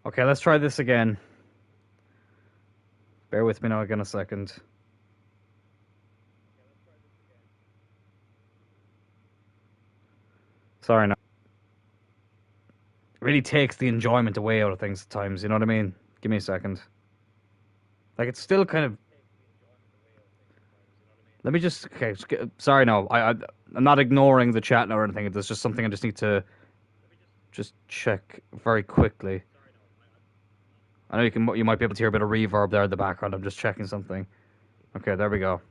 Okay, let's try this again. Bear with me now again a second. Sorry now. It really takes the enjoyment away out of things at times, you know what I mean? Give me a second. Like, it's still kind of... Let me just... Okay, sorry, no. I'm not ignoring the chat now or anything. There's just something I just need to just check very quickly. I know you might be able to hear a bit of reverb there in the background. I'm just checking something. Okay, there we go.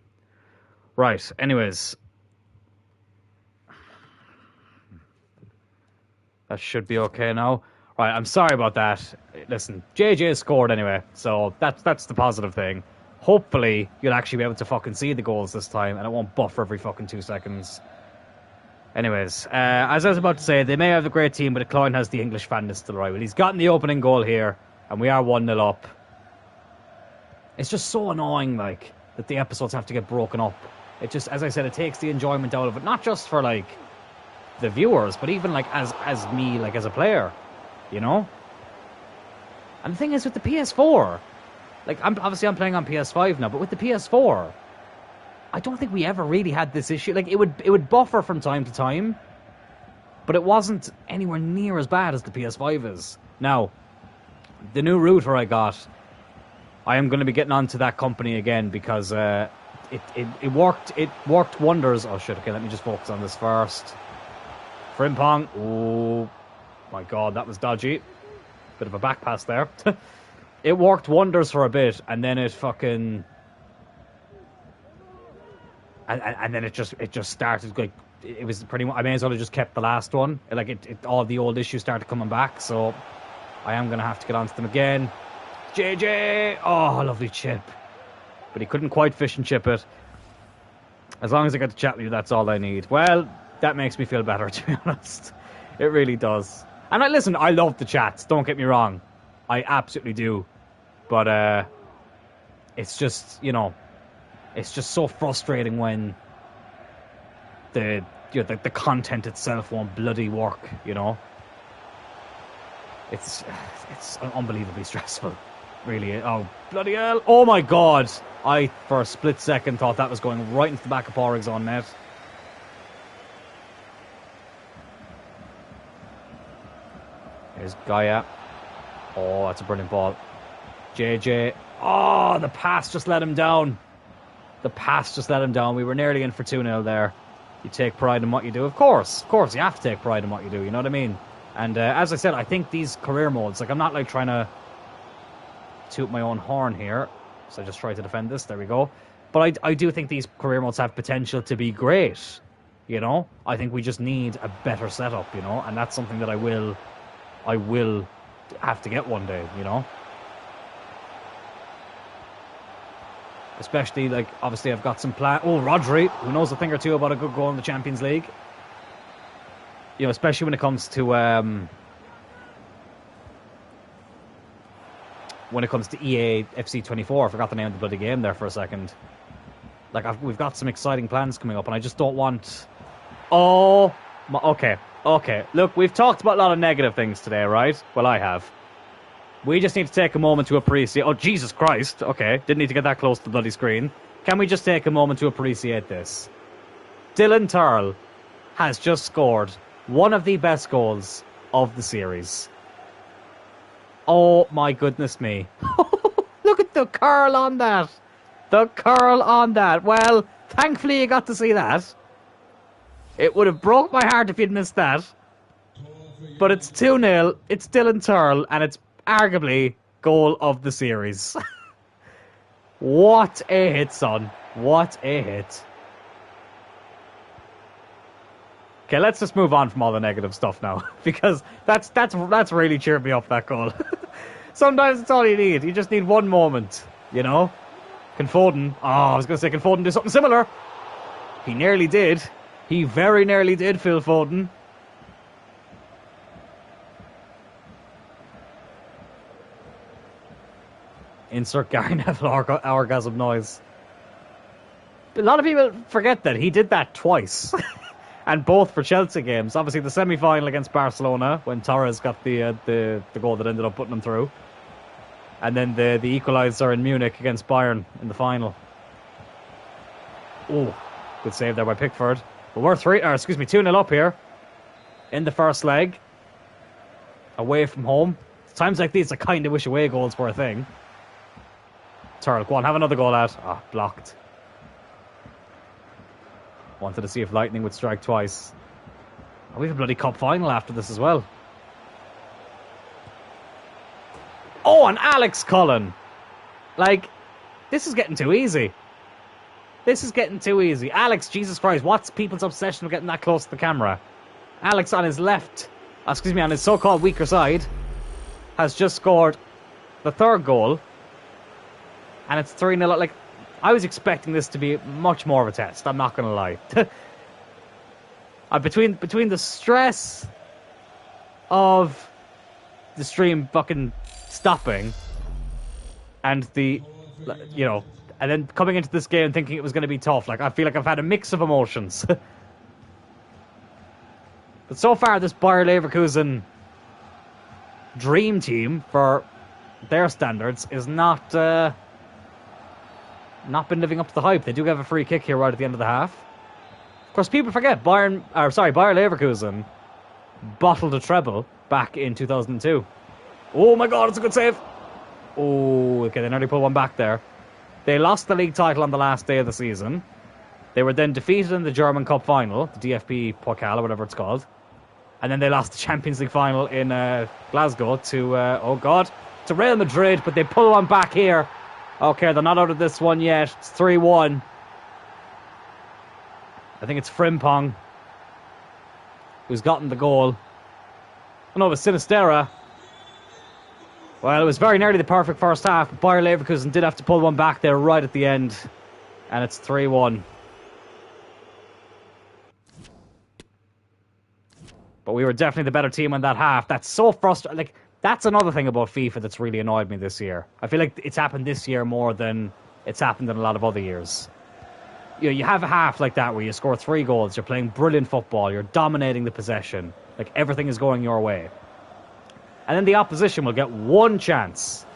Right, anyways. That should be okay now. Right, I'm sorry about that. Listen, JJ scored anyway, so that's the positive thing. Hopefully, you'll actually be able to fucking see the goals this time, and it won't buffer every fucking 2 seconds. Anyways, as I was about to say, they may have a great team, but Cloyne has the English fanness to the right. Well, he's gotten the opening goal here, and we are 1-0 up. It's just so annoying, like, that the episodes have to get broken up. It just, as I said, it takes the enjoyment out of it. Not just for, like, the viewers, but even, like, as me, like, as a player. You know? And the thing is, with the PS4, like, I'm playing on PS5 now, but with the PS4, I don't think we ever really had this issue. Like, it would buffer from time to time, but it wasn't anywhere near as bad as the PS5 is. Now, the new router I got, I am going to be getting onto that company again because it worked wonders. Oh shit! Okay, let me just focus on this first. Frimpong. Oh my god, that was dodgy. Bit of a back pass there. It worked wonders for a bit, and then it fucking... And then it just started, like, it was pretty much... I may as well have just kept the last one. Like, all the old issues started coming back, so I am going to have to get onto them again. JJ! Oh, lovely chip. But he couldn't quite fish and chip it. As long as I get to chat with you, that's all I need. Well, that makes me feel better, to be honest. It really does. And listen, I love the chats, don't get me wrong. I absolutely do. But it's just, you know, it's just so frustrating when the content itself won't bloody work, you know. It's unbelievably stressful, really. Oh, bloody hell. Oh my god. I, for a split second, thought that was going right into the back of Porrig's own net. Here's Gaia. Oh, that's a brilliant ball. JJ. Oh, the pass just let him down. The pass just let him down. We were nearly in for 2-0 there. You take pride in what you do. Of course, you have to take pride in what you do. You know what I mean? And as I said, I think these career modes, like, I'm not like trying to toot my own horn here. So I just try to defend this. There we go. But I do think these career modes have potential to be great. You know? I think we just need a better setup, you know? And that's something that I will have to get one day, you know? Especially, like, obviously I've got some plan. Oh, Rodri, who knows a thing or two about a good goal in the Champions League. You know, especially when it comes to EA FC 24. I forgot the name of the bloody game there for a second. Like, we've got some exciting plans coming up, and I just don't want... Oh, okay. Look, we've talked about a lot of negative things today, right? Well, I have. We just need to take a moment to appreciate... Oh, Jesus Christ. Okay, didn't need to get that close to the bloody screen. Can we just take a moment to appreciate this? Dylan Turl has just scored one of the best goals of the series. Oh, my goodness me. Look at the curl on that. The curl on that. Well, thankfully you got to see that. It would have broke my heart if you'd missed that. But it's 2-0. It's Dylan Turl, and it's arguably goal of the series. What a hit, son. What a hit. Okay, let's just move on from all the negative stuff now, because that's really cheered me up, that goal. Sometimes it's all you need. You just need one moment, you know? Can Foden... Oh, I was going to say, can Foden do something similar? He nearly did. He very nearly did, Phil Foden. Insert Gary Neville orgasm noise. A lot of people forget that he did that twice. And both for Chelsea games. Obviously, the semi-final against Barcelona, when Torres got the goal that ended up putting them through. And then the equaliser in Munich against Bayern in the final. Oh, good save there by Pickford. But we're 2-0 up here in the first leg. Away from home. Times like these, I kind of wish away goals were a thing. Turl, go on, have another goal out. Ah, blocked. Wanted to see if Lightning would strike twice. Oh, we have a bloody cup final after this as well. Oh, and Alex Cullen. Like, this is getting too easy. This is getting too easy. Alex, Jesus Christ, what's people's obsession with getting that close to the camera? Alex on his left, on his so-called weaker side, has just scored the third goal. And it's 3-0. Like, I was expecting this to be much more of a test, I'm not going to lie. Between the stress of the stream fucking stopping and and then coming into this game thinking it was going to be tough, like, I feel like I've had a mix of emotions. But so far, this Bayer Leverkusen dream team, for their standards, is not been living up to the hype. They do have a free kick here right at the end of the half. Of course, people forget Bayer Leverkusen bottled a treble back in 2002. Oh my God, it's a good save. Oh, okay, they nearly pulled one back there. They lost the league title on the last day of the season. They were then defeated in the German Cup final, the DFB Pokal or whatever it's called. And then they lost the Champions League final in Glasgow to Real Madrid, but they pull one back here. Okay, they're not out of this one yet. It's 3-1. I think it's Frimpong who's gotten the goal. Oh no, it was Sinistera. Well, it was very nearly the perfect first half, but Bayer Leverkusen did have to pull one back there right at the end. And it's 3-1. But we were definitely the better team in that half. That's so frustrating. Like, that's another thing about FIFA that's really annoyed me this year. I feel like it's happened this year more than it's happened in a lot of other years. You know, you have a half like that where you score 3 goals, you're playing brilliant football, you're dominating the possession, like everything is going your way. And then the opposition will get one chance,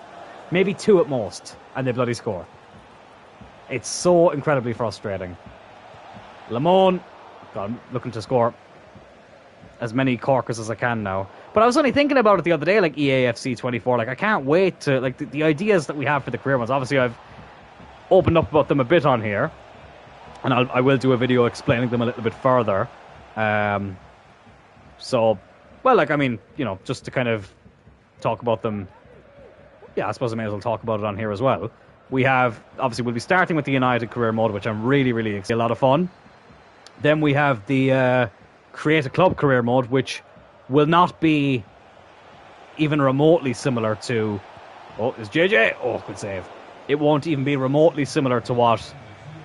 maybe 2 at most, and they bloody score. It's so incredibly frustrating. Lamone, God, I'm looking to score as many corkers as I can now. But I was only thinking about it the other day, like EAFC 24. Like, I can't wait to, like, the ideas that we have for the career ones. Obviously, I've opened up about them a bit on here. And I will do a video explaining them a little bit further. So, well, like, I mean, you know, just to kind of talk about them. Yeah, I suppose I may as well talk about it on here as well. We have, obviously, we'll be starting with the United career mode, which I'm really, really excited. A lot of fun. Then we have the Create a Club career mode, which will not be even remotely similar to... Oh, it's JJ. Oh, good save. It won't even be remotely similar to what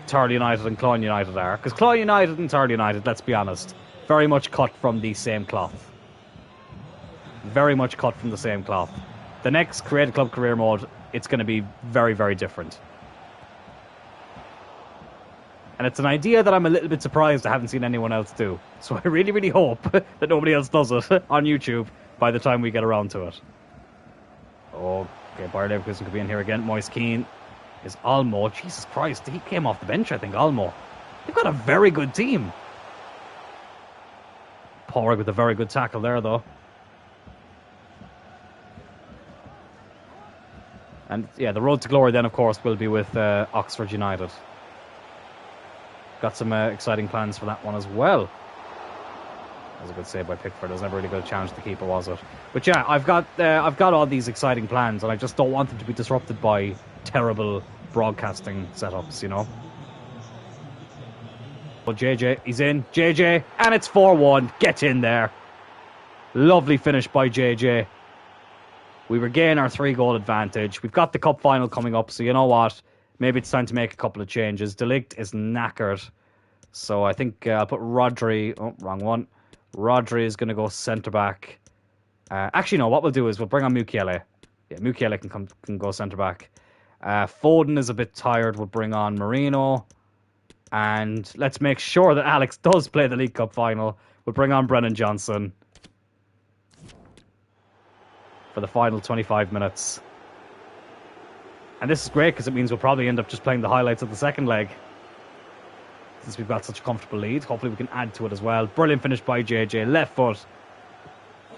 Turl United and Cloyne United are. Because Cloyne United and Turl United, let's be honest, very much cut from the same cloth. Very much cut from the same cloth. The next Create a Club career mode, it's going to be very, very different. And it's an idea that I'm a little bit surprised I haven't seen anyone else do. So I really, really hope that nobody else does it on YouTube by the time we get around to it. Oh, okay, Bayer Leverkusen could be in here again. Moise Keane is Olmo. Jesus Christ, he came off the bench, I think, Olmo. They've got a very good team. Porrig with a very good tackle there, though. And, yeah, the road to glory then, of course, will be with Oxford United. Got some exciting plans for that one as well. That was a good save by Pickford. It was never really good challenge to the keeper, was it? But yeah, I've got all these exciting plans, and I just don't want them to be disrupted by terrible broadcasting setups, you know. Well, JJ, he's in. JJ, and it's 4-1. Get in there. Lovely finish by JJ. We regain our 3-goal advantage. We've got the cup final coming up, so you know what? Maybe it's time to make a couple of changes. De Ligt is knackered. So I think I'll put Rodri... Oh, wrong one. Rodri is going to go centre-back. Actually, no, what we'll do is we'll bring on Mukiele. Yeah, Mukiele can go centre-back. Foden is a bit tired. We'll bring on Marino. And let's make sure that Alex does play the League Cup final. We'll bring on Brennan Johnson for the final 25 minutes. And this is great because it means we'll probably end up just playing the highlights of the second leg. Since we've got such a comfortable lead. Hopefully we can add to it as well. Brilliant finish by JJ. Left foot.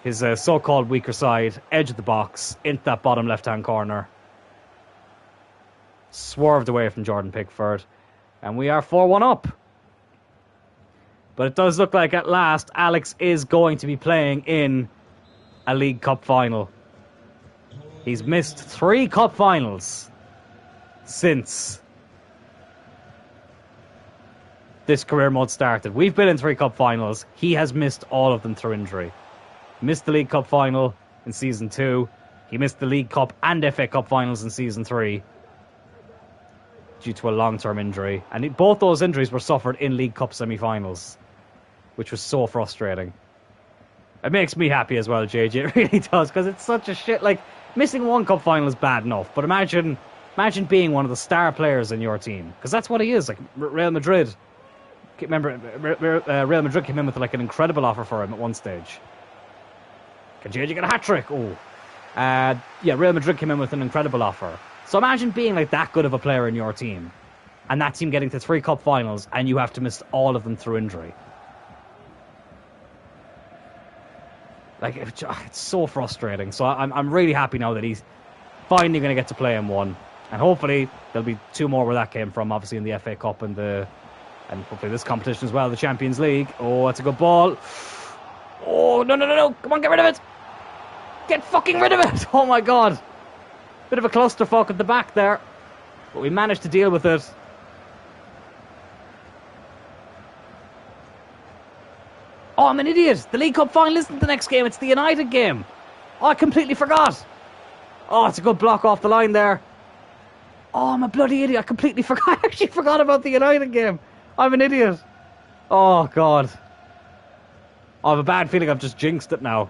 His so-called weaker side. Edge of the box. Into that bottom left-hand corner. Swerved away from Jordan Pickford. And we are 4-1 up. But it does look like at last Alex is going to be playing in a League Cup final. He's missed 3 cup finals since this career mode started. We've been in 3 cup finals. He has missed all of them through injury. Missed the League Cup final in Season 2. He missed the League Cup and FA Cup finals in Season 3 due to a long-term injury. And both those injuries were suffered in League Cup semi-finals, which was so frustrating. It makes me happy as well, JJ. It really does, because it's such a shit. Like, missing 1 cup final is bad enough, but imagine being one of the star players in your team, because that's what he is. Like, Real Madrid. Remember, Real Madrid came in with like an incredible offer for him at one stage. Can JJ get a hat-trick? Oh. Yeah, Real Madrid came in with an incredible offer. So imagine being like that good of a player in your team, and that team getting to 3 cup finals, and you have to miss all of them through injury. Like, it's so frustrating. So I'm really happy now that he's finally going to get to play in one. And hopefully there'll be 2 more where that came from, obviously in the FA Cup and hopefully this competition as well, the Champions League. Oh, that's a good ball. Oh, no. Come on, get rid of it. Get fucking rid of it. Oh, my God. Bit of a clusterfuck at the back there. But we managed to deal with it. Oh, I'm an idiot. The League Cup final isn't the next game. It's the United game. Oh, I completely forgot. Oh, it's a good block off the line there. Oh, I'm a bloody idiot. I completely forgot. I actually forgot about the United game. I'm an idiot. Oh, God. I have a bad feeling I've just jinxed it now.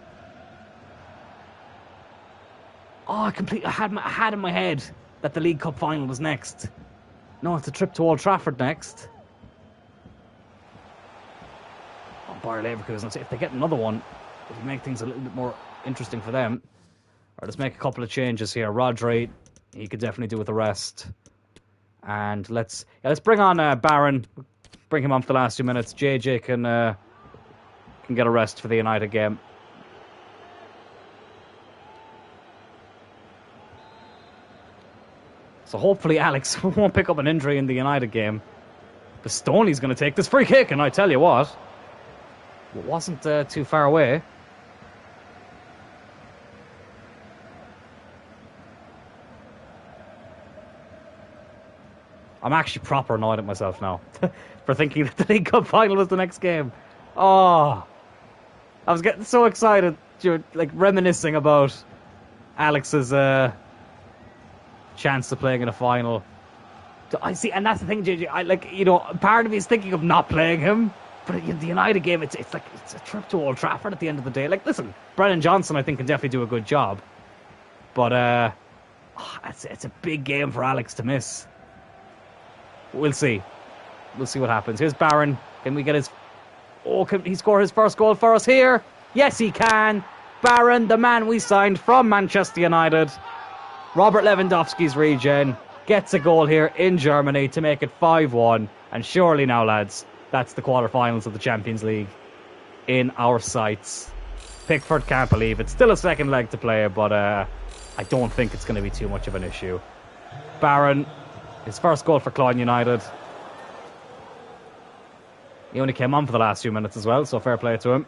Oh, I had in my head that the League Cup final was next. No, it's a trip to Old Trafford next. Oh, Bayer Leverkusen. If they get another one, it'll make things a little bit more interesting for them. All right, let's make a couple of changes here. Rodri, he could definitely do with a rest. And let's bring on Barron. Bring him on for the last 2 minutes. JJ can get a rest for the United game. So hopefully Alex won't pick up an injury in the United game. But Stoney's going to take this free kick, and I tell you what, it wasn't too far away. I'm actually proper annoyed at myself now for thinking that the League Cup final was the next game. Oh, I was getting so excited, like reminiscing about Alex's chance of playing in a final. I see, and that's the thing, JJ. Part of me is thinking of not playing him, but the United game, it's a trip to Old Trafford at the end of the day. Like, listen, Brennan Johnson, I think, can definitely do a good job, but it's a big game for Alex to miss. We'll see. We'll see what happens. Here's Barron. Can we get his... Oh, can he score his first goal for us here? Yes, he can. Barron, the man we signed from Manchester United. Robert Lewandowski's regen. Gets a goal here in Germany to make it 5-1. And surely now, lads, that's the quarterfinals of the Champions League in our sights. Pickford can't believe it. Still a second leg to play, but I don't think it's going to be too much of an issue. Barron... his first goal for Cloyne United. He only came on for the last few minutes as well, so fair play to him.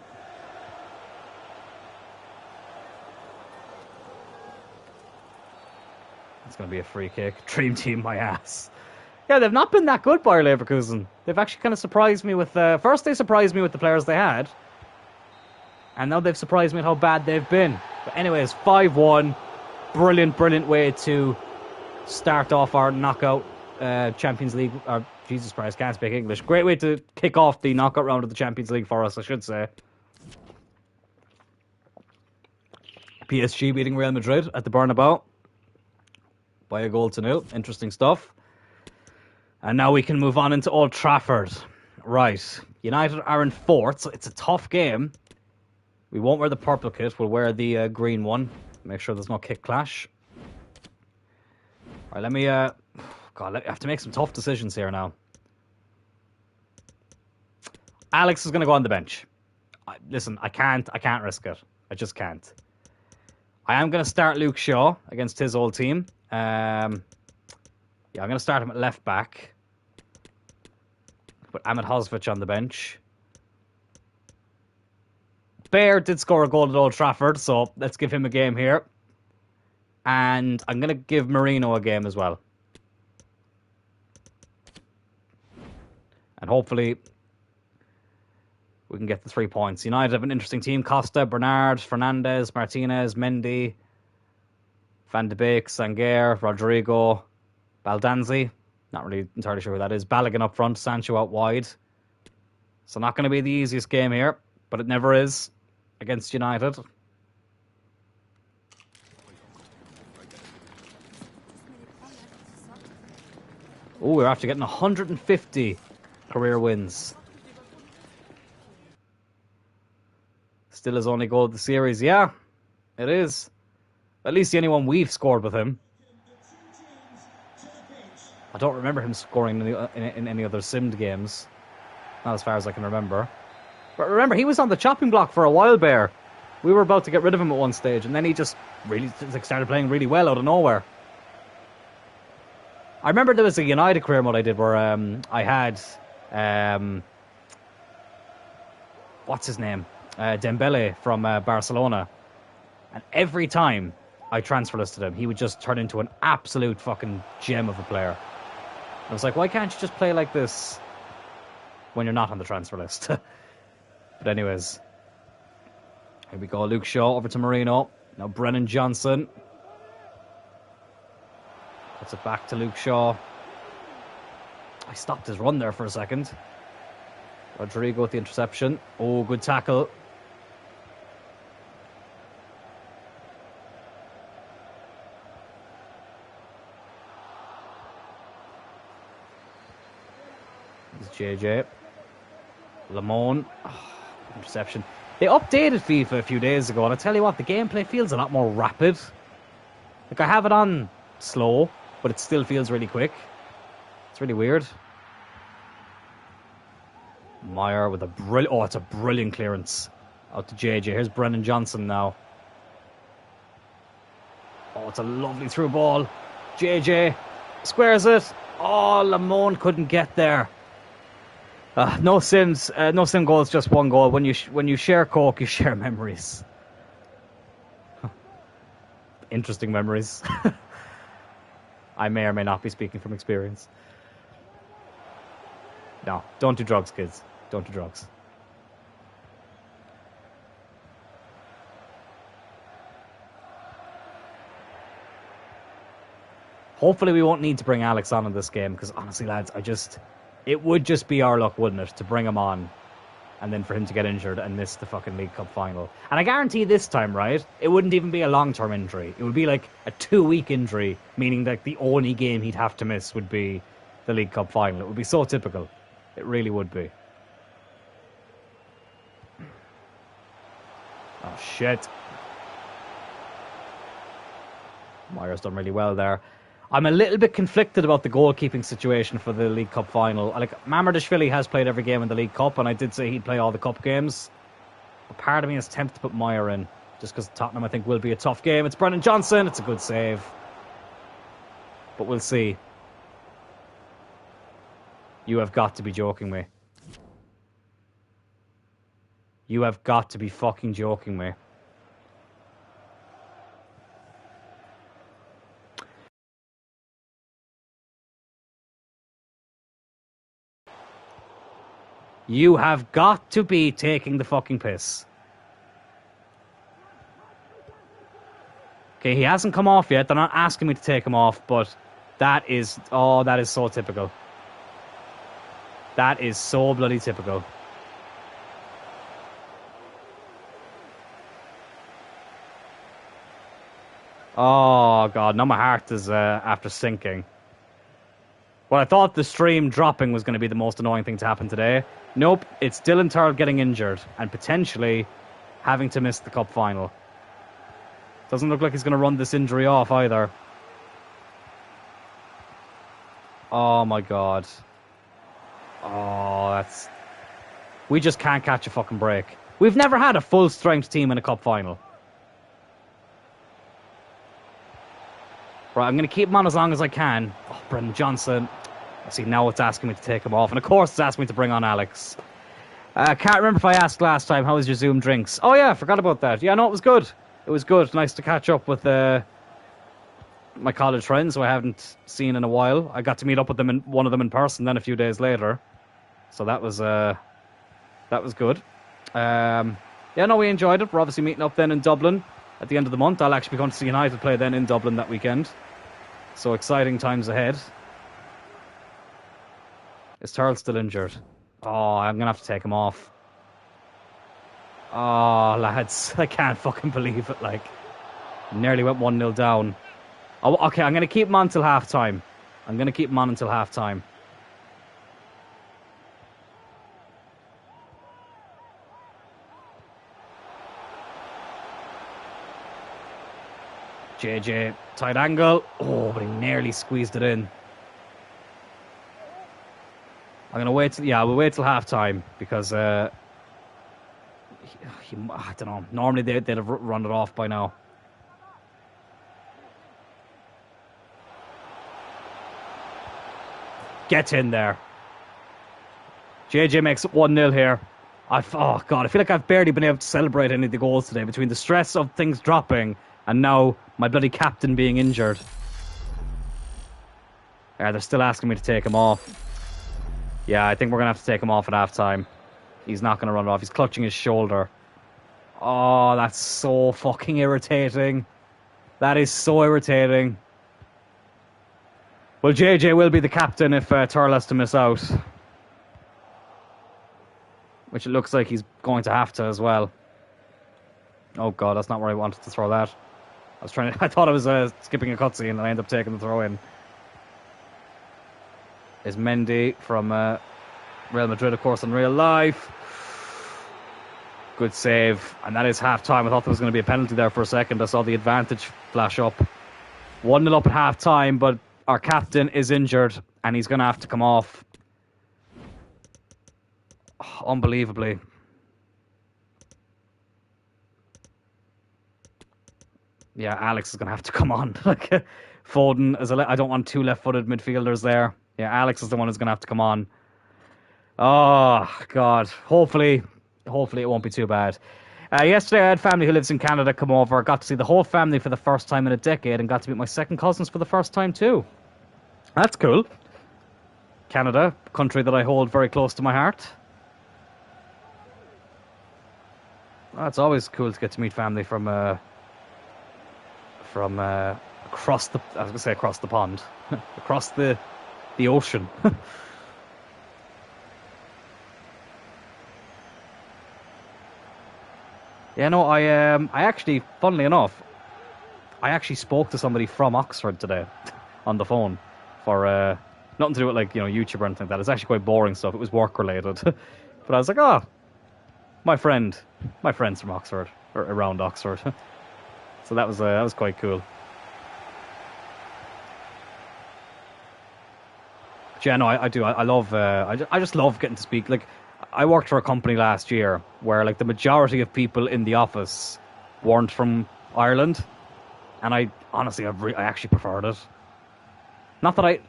It's going to be a free kick. Dream team, my ass. Yeah, they've not been that good, Bayer Leverkusen. They've actually kind of surprised me with... first, they surprised me with the players they had. And now they've surprised me with how bad they've been. But anyways, 5-1. Brilliant way to... start off our knockout Champions League. Jesus Christ, can't speak English. Great way to kick off the knockout round of the Champions League for us, I should say. PSG beating Real Madrid at the Bernabeu by 1-0. Interesting stuff. And now we can move on into Old Trafford. Right. United are in fourth, so it's a tough game. We won't wear the purple kit. We'll wear the green one. Make sure there's no kick clash. All right, let me... God, I have to make some tough decisions here now. Alex is going to go on the bench. Listen, I can't risk it. I just can't. I am going to start Luke Shaw against his old team. Yeah, I'm going to start him at left back. Put Ahmed Hosvich on the bench. Bear did score a goal at Old Trafford, so let's give him a game here. And I'm going to give Marino a game as well. And hopefully we can get the 3 points. United have an interesting team. Costa, Bernard, Fernandez, Martinez, Mendy, Van de Beek, Sanguer, Rodrigo, Baldanzi. Not really entirely sure who that is. Balogun up front, Sancho out wide. So not going to be the easiest game here, but it never is against United. Oh, we're after getting 150 career wins. Still his only goal of the series. Yeah, it is. At least the only one we've scored with him. I don't remember him scoring in any other simmed games. Not as far as I can remember. But remember, he was on the chopping block for a while, Bear. We were about to get rid of him at one stage, and then he just really started playing really well out of nowhere. I remember there was a United career mode I did where I had... what's his name? Dembele from Barcelona. And every time I transfer listed him, he would just turn into an absolute fucking gem of a player. I was like, why can't you just play like this when you're not on the transfer list? But anyways, here we go. Luke Shaw over to Marino. Now Brennan Johnson. Puts it back to Luke Shaw. I stopped his run there for a second. Rodrigo with the interception. Oh, good tackle. JJ. Lamone. Oh, interception. They updated FIFA a few days ago, and I tell you what, the gameplay feels a lot more rapid. Like, I have it on slow, but it still feels really quick. It's really weird. Meyer with a brilliant... Oh, it's a brilliant clearance. Out to JJ. Here's Brennan Johnson now. Oh, it's a lovely through ball. JJ squares it. Oh, Lamone couldn't get there. No sins, no sim goals, just one goal. When you share coke, you share memories. Interesting memories. I may or may not be speaking from experience. No, don't do drugs, kids. Don't do drugs. Hopefully we won't need to bring Alex on in this game, because honestly, lads, it would just be our luck, wouldn't it, to bring him on and then for him to get injured and miss the fucking League Cup final. And I guarantee this time, right, it wouldn't even be a long-term injury. It would be like a 2-week injury, meaning that the only game he'd have to miss would be the League Cup final. It would be so typical. It really would be. Oh, shit. Meyer's done really well there. I'm a little bit conflicted about the goalkeeping situation for the League Cup final. Like, Mamardashvili has played every game in the League Cup, and I did say he'd play all the Cup games. But part of me is tempted to put Meyer in, just because Tottenham, I think, will be a tough game. It's Brennan Johnson. It's a good save. But we'll see. You have got to be joking me. You have got to be fucking joking me. You have got to be taking the fucking piss. Okay, he hasn't come off yet. They're not asking me to take him off, but that is... Oh, that is so typical. That is so bloody typical. Oh, God. Now my heart is after sinking. Well, I thought the stream dropping was going to be the most annoying thing to happen today. Nope, it's Dylan Turl getting injured and potentially having to miss the cup final. Doesn't look like he's going to run this injury off either. Oh my god. Oh, that's... We just can't catch a fucking break. We've never had a full-strength team in a cup final. Right, I'm going to keep him on as long as I can. Oh, Brendan Johnson. See, now it's asking me to take him off. And of course it's asking me to bring on Alex. Can't remember if I asked last time, how was your Zoom drinks? Oh yeah, forgot about that. Yeah, no, it was good. It was good. Nice to catch up with my college friends who I haven't seen in a while. I got to meet up with one of them in person then a few days later. So that was good. Yeah, no, we enjoyed it. We're obviously meeting up then in Dublin at the end of the month. I'll actually be going to see United play then in Dublin that weekend. So exciting times ahead. Is Turl still injured? Oh, I'm going to have to take him off. Oh, lads, I can't fucking believe it. Like, nearly went 1-0 down. Oh, okay, I'm going to keep him on until half-time. JJ, tight angle. Oh, but he nearly squeezed it in. I'm going to wait till... Yeah, we'll wait till half-time because... I don't know. Normally they'd have run it off by now. Get in there. JJ makes it 1-0 here. Oh, God, I feel like I've barely been able to celebrate any of the goals today between the stress of things dropping and now my bloody captain being injured. They're still asking me to take him off. Yeah, I think we're going to have to take him off at half-time. He's not going to run it off. He's clutching his shoulder. Oh, that's so fucking irritating. That is so irritating. Well, JJ will be the captain if Turl has to miss out. Which it looks like he's going to have to as well. Oh god, that's not where I wanted to throw that. I thought I was skipping a cutscene and I ended up taking the throw in. Is Mendy from Real Madrid, of course, in real life. Good save. And that is half-time. I thought there was going to be a penalty there for a second. I saw the advantage flash up. 1-0 up at half-time, but our captain is injured and he's going to have to come off. Oh, unbelievably. Yeah, Alex is going to have to come on. Like Foden, I don't want two left-footed midfielders there. Yeah, Alex is the one who's going to have to come on. Oh, God. Hopefully it won't be too bad. Yesterday I had family who lives in Canada come over. Got to see the whole family for the first time in a decade and got to meet my second cousins for the first time too. That's cool. Canada, country that I hold very close to my heart. Well, it's always cool to get to meet family from across the... I was going to say across the pond. Across the ocean. Yeah, no, I actually, funnily enough, I actually spoke to somebody from Oxford today on the phone for nothing to do with like, YouTube or anything like that. It's actually quite boring stuff. It was work related. But I was like, oh, my friend's from Oxford, or around Oxford. So that was quite cool. But yeah, no, I do. I love. I just love getting to speak. Like, I worked for a company last year where like the majority of people in the office weren't from Ireland, and I honestly, I actually preferred it. Not that I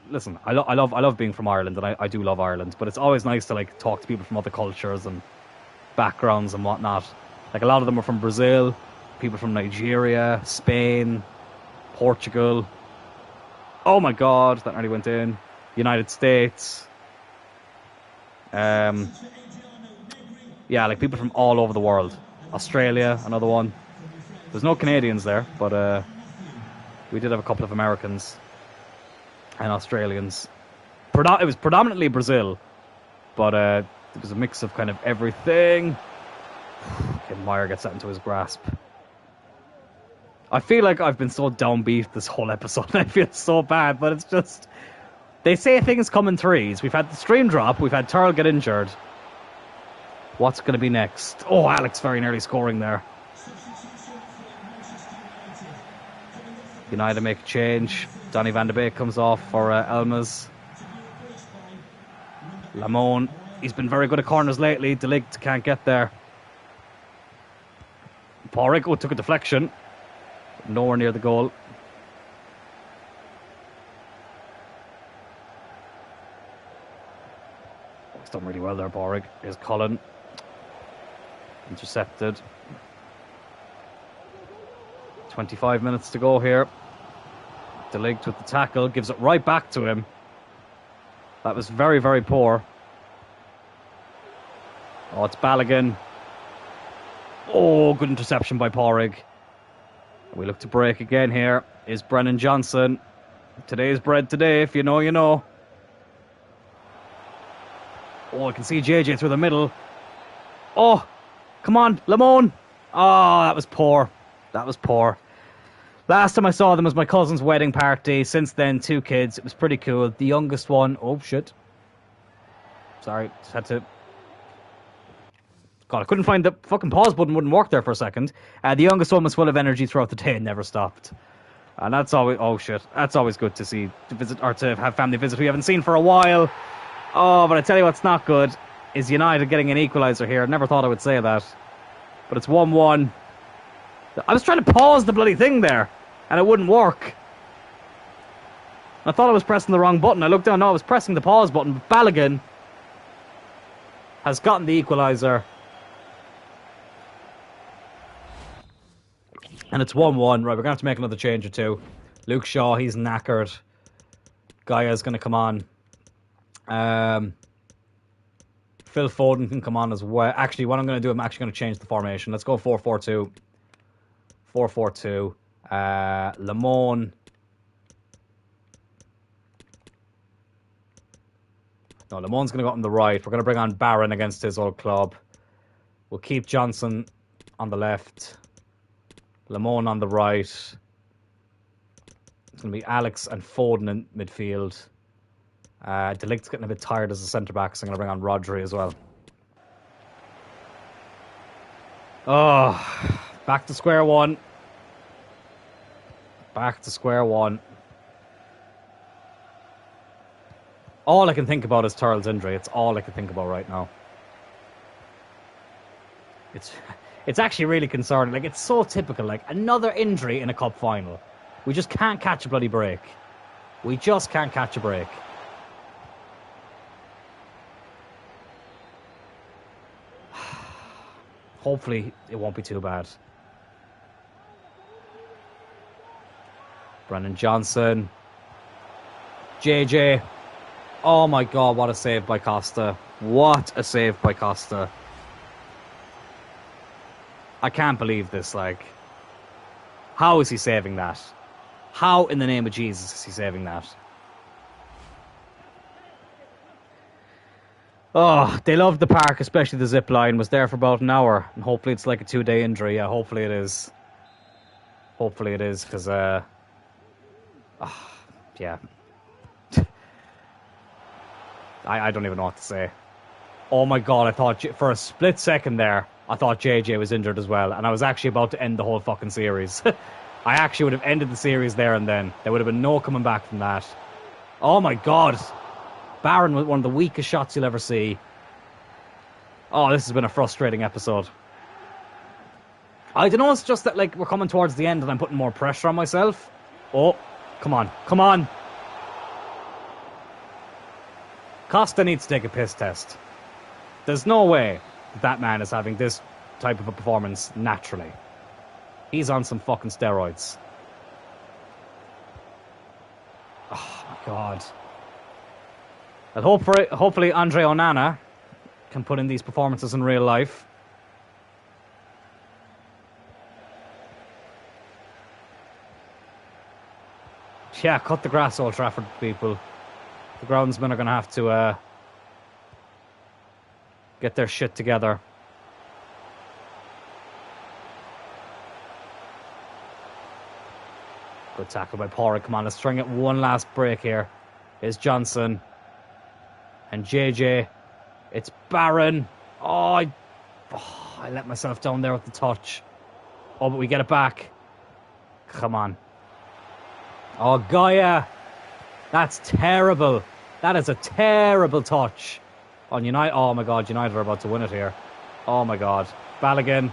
love being from Ireland, and I do love Ireland, but it's always nice to like talk to people from other cultures and backgrounds and whatnot. Like a lot of them are from Brazil, people from Nigeria, Spain, Portugal. Oh my god, that nearly went in. United States. Yeah, like people from all over the world. Australia, another one. There's no Canadians there, but we did have a couple of Americans and Australians. It was predominantly Brazil, but it was a mix of kind of everything. Kim Meyer gets that into his grasp. I feel like I've been so downbeat this whole episode. I feel so bad, but it's just... They say things come in threes. We've had the stream drop. We've had Turl get injured. What's going to be next? Oh, Alex very nearly scoring there. United make a change. Donny van de Beek comes off for Elmas. Lamone, he's been very good at corners lately. De Ligt can't get there. Porrick took a deflection. Nowhere near the goal. He's done really well there, Porrick. Here's Cullen. Intercepted. 25 minutes to go here. De Ligt with the tackle. Gives it right back to him. That was very, very poor. Oh, it's Balogun. Oh, good interception by Porrig. We look to break again here. Is Brennan Johnson. Today's bread today. If you know, you know. Oh, I can see JJ through the middle. Oh, come on, Lamone. Oh, that was poor. That was poor. Last time I saw them was my cousin's wedding party. Since then, 2 kids. It was pretty cool. The youngest one... Oh, shit. Sorry, just had to... God, I couldn't find the fucking pause button. Wouldn't work there for a second. The youngest one was full of energy throughout the day and never stopped. And that's always... Oh, shit. That's always good to see. To visit or to have family visit we haven't seen for a while. Oh, but I tell you what's not good is United getting an equaliser here. I never thought I would say that. But it's 1-1. I was trying to pause the bloody thing there, and it wouldn't work. I thought I was pressing the wrong button. I looked down, no, I was pressing the pause button. But Balogun has gotten the equaliser. And it's 1-1. Right, we're going to have to make another change or two. Luke Shaw, he's knackered. Gaya's going to come on. Phil Foden can come on as well. Actually, what I'm going to do, I'm actually going to change the formation. Let's go 4-4-2. 4-4-2. Lamone. No, Lamone's going to go on the right. We're going to bring on Barron against his old club. We'll keep Johnson on the left. Lamone on the right. It's going to be Alex and Foden in midfield. De Ligt's getting a bit tired as a centre-back, so I'm going to bring on Rodri as well. Oh, back to square one. Back to square one. All I can think about is Turl's injury. It's all I can think about right now. It's actually really concerning. Like, it's so typical. Like, another injury in a cup final. We just can't catch a bloody break. We just can't catch a break. Hopefully, it won't be too bad. Brennan Johnson. JJ. Oh my God, what a save by Costa. What a save by Costa. I can't believe this, like. How is he saving that? How in the name of Jesus is he saving that? Oh, they loved the park, especially the zip line. Was there for about an hour. And hopefully it's like a 2-day injury. Yeah, hopefully it is. Hopefully it is, because, yeah. I don't even know what to say. Oh my God, I thought, for a split second there, I thought JJ was injured as well. And I was actually about to end the whole fucking series. I actually would have ended the series there and then. There would have been no coming back from that. Oh my God. Barron with one of the weakest shots you'll ever see. Oh, this has been a frustrating episode. I don't know, it's just that, like, we're coming towards the end and I'm putting more pressure on myself. Oh, come on, come on. Costa needs to take a piss test. There's no way that man is having this type of a performance naturally. He's on some fucking steroids. Oh, my God. And hopefully Andre Onana can put in these performances in real life. Yeah, cut the grass, Old Trafford people. The groundsmen are going to have to get their shit together. Good tackle by Porrick. Come on, let's try and get one last break here. Here's Johnson. And JJ. It's Barron. I let myself down there with the touch. Oh, but we get it back. Come on. Oh, Gaia. That's terrible. That is a terrible touch on United. Oh, my God. United are about to win it here. Oh, my God. Balogun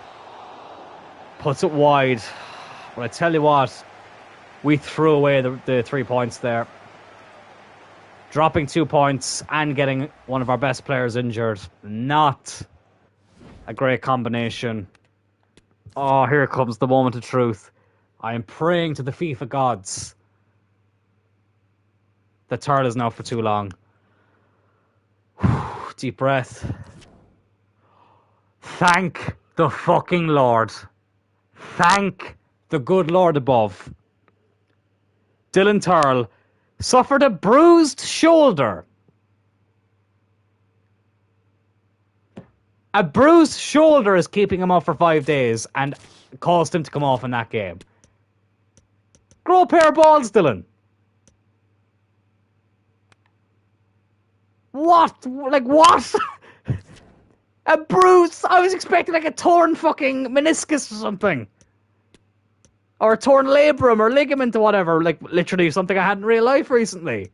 puts it wide. But I tell you what, we threw away the 3 points there. Dropping 2 points and getting one of our best players injured. Not a great combination. Oh, here comes the moment of truth. I am praying to the FIFA gods. The turtle is now for too long. Deep breath. Thank the fucking Lord. Thank the good Lord above. Dylan Turl suffered a bruised shoulder. A bruised shoulder is keeping him off for 5 days and caused him to come off in that game. Grow a pair of balls, Dylan. What? Like, what? A bruise? I was expecting like a torn fucking meniscus or something. Or a torn labrum or ligament or whatever. Like, literally something I had in real life recently.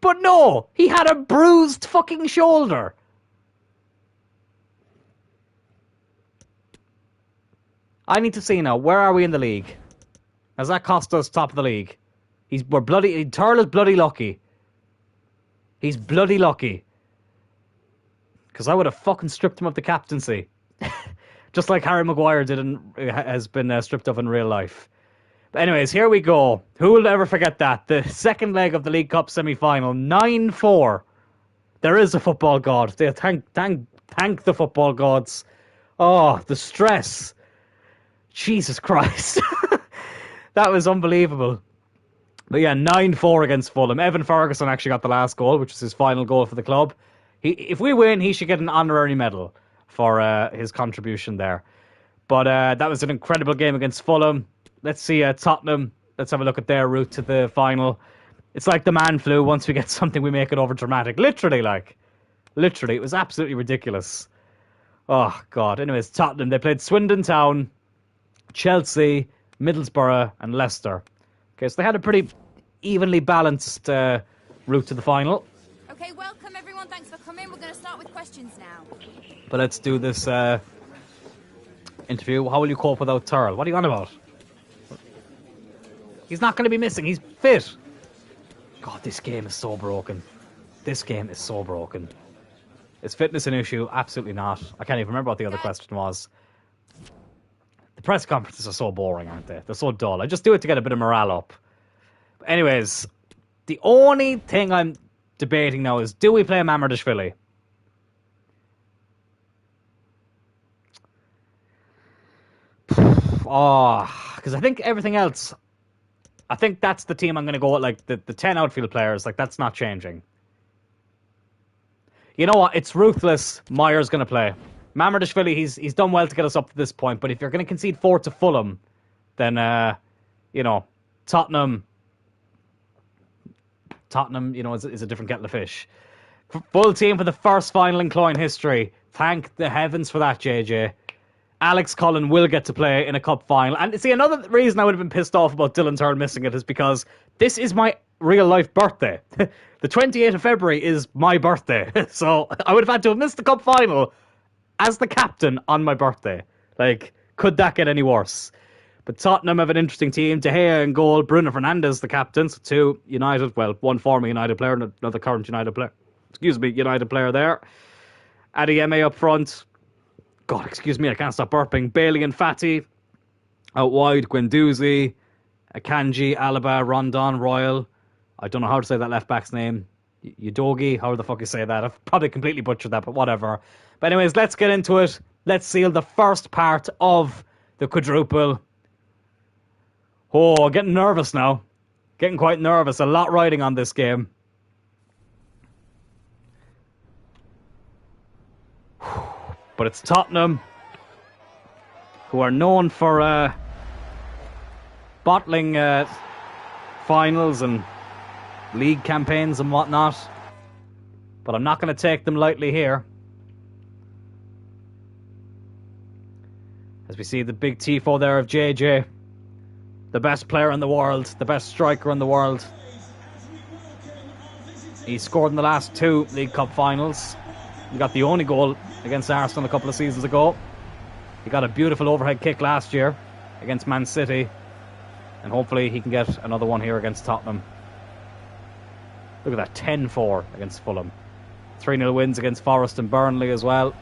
But no, he had a bruised fucking shoulder. I need to see now, where are we in the league? Has that cost us top of the league? Turl is bloody lucky. He's bloody lucky. Because I would have fucking stripped him of the captaincy. Just like Harry Maguire has been stripped of in real life. But anyways, here we go. Who will ever forget that? The second leg of the League Cup semi-final. 9-4. There is a football god. Thank the football gods. Oh, the stress. Jesus Christ. That was unbelievable. But yeah, 9-4 against Fulham. Evan Ferguson actually got the last goal, which was his final goal for the club. If we win, he should get an honorary medal for his contribution there. But that was an incredible game against Fulham. Let's see Tottenham. Let's have a look at their route to the final. It's like the man flu. Once we get something, we make it over dramatic. Literally, it was absolutely ridiculous. Oh, God. Anyways, Tottenham, they played Swindon Town, Chelsea, Middlesbrough, and Leicester. Okay, so they had a pretty evenly balanced route to the final. Okay, welcome everyone. Thanks for coming. We're going to start with questions now. But let's do this interview. How will you cope without Turl? What are you on about? He's not going to be missing. He's fit. God, this game is so broken. This game is so broken. Is fitness an issue? Absolutely not. I can't even remember what the other question was. The press conferences are so boring, aren't they? They're so dull. I just do it to get a bit of morale up. But anyways, the only thing I'm debating now is, do we play Mamardashvili? Oh, because I think everything else, I think that's the team I'm going to go with, like the 10 outfield players. Like, that's not changing. You know what? It's ruthless. Meyer's going to play. Mamardashvili, he's done well to get us up to this point, but if you're going to concede 4 to Fulham, then, Tottenham, is a different kettle of fish. Full team for the first final in Cloyne history. Thank the heavens for that, JJ. Alex Cullen will get to play in a cup final. And see, another reason I would have been pissed off about Dylan Turl missing it is because this is my real life birthday. The 28th of February is my birthday. So I would have had to have missed the cup final as the captain on my birthday. Like, could that get any worse? But Tottenham have an interesting team. De Gea in goal, Bruno Fernandes the captain. So 2 United, well, 1 former United player and another current United player. United player there. Adeyemi up front. God, excuse me, I can't stop burping. Bailey and Fati. Out wide, Guendouzi, Akanji, Alaba, Rondon, Royal. I don't know how to say that left back's name. Udogi, how the fuck you say that? I've probably completely butchered that, but whatever. But anyways, let's get into it. Let's seal the first part of the quadruple. Oh, getting nervous now. Getting quite nervous. A lot riding on this game. But it's Tottenham, who are known for bottling finals and league campaigns and whatnot. But I'm not going to take them lightly here. As we see the big tifo there of JJ. The best player in the world. The best striker in the world. He scored in the last 2 League Cup finals. He got the only goal against Arsenal a couple of seasons ago. He got a beautiful overhead kick last year against Man City. And hopefully he can get another one here against Tottenham. Look at that, 10-4 against Fulham. 3-0 wins against Forest and Burnley as well.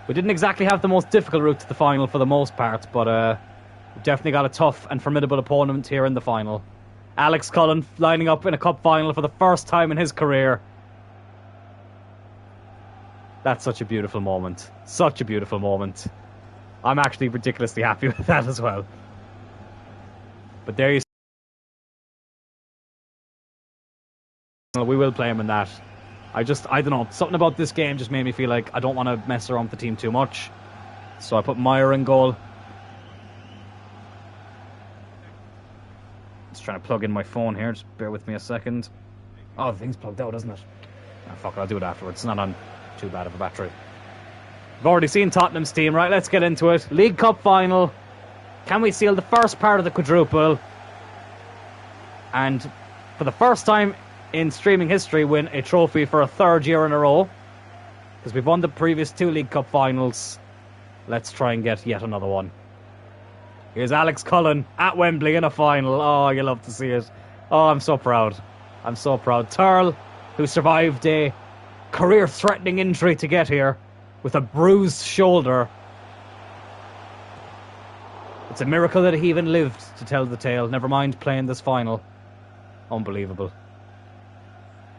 We didn't exactly have the most difficult route to the final for the most part, but we definitely got a tough and formidable opponent here in the final. Alex Cullen lining up in a cup final for the first time in his career. That's such a beautiful moment. Such a beautiful moment. I'm actually ridiculously happy with that as well. But there you see. We will play him in that. I don't know, something about this game just made me feel like I don't want to mess around with the team too much. So I put Meyer in goal. Just trying to plug in my phone here, just bear with me a second. Oh, the thing's plugged out, isn't it? Oh, fuck it, I'll do it afterwards. It's not on too bad of a battery. We've already seen Tottenham's team, right? Let's get into it. League Cup final. Can we seal the first part of the quadruple? And for the first time in streaming history, win a trophy for a 3rd year in a row. Because we've won the previous 2 League Cup finals. Let's try and get yet another one. Here's Alex Cullen at Wembley in a final. Oh, you love to see it. Oh, I'm so proud. I'm so proud. Turl, who survived a career-threatening injury to get here with a bruised shoulder. It's a miracle that he even lived to tell the tale. Never mind playing this final. Unbelievable.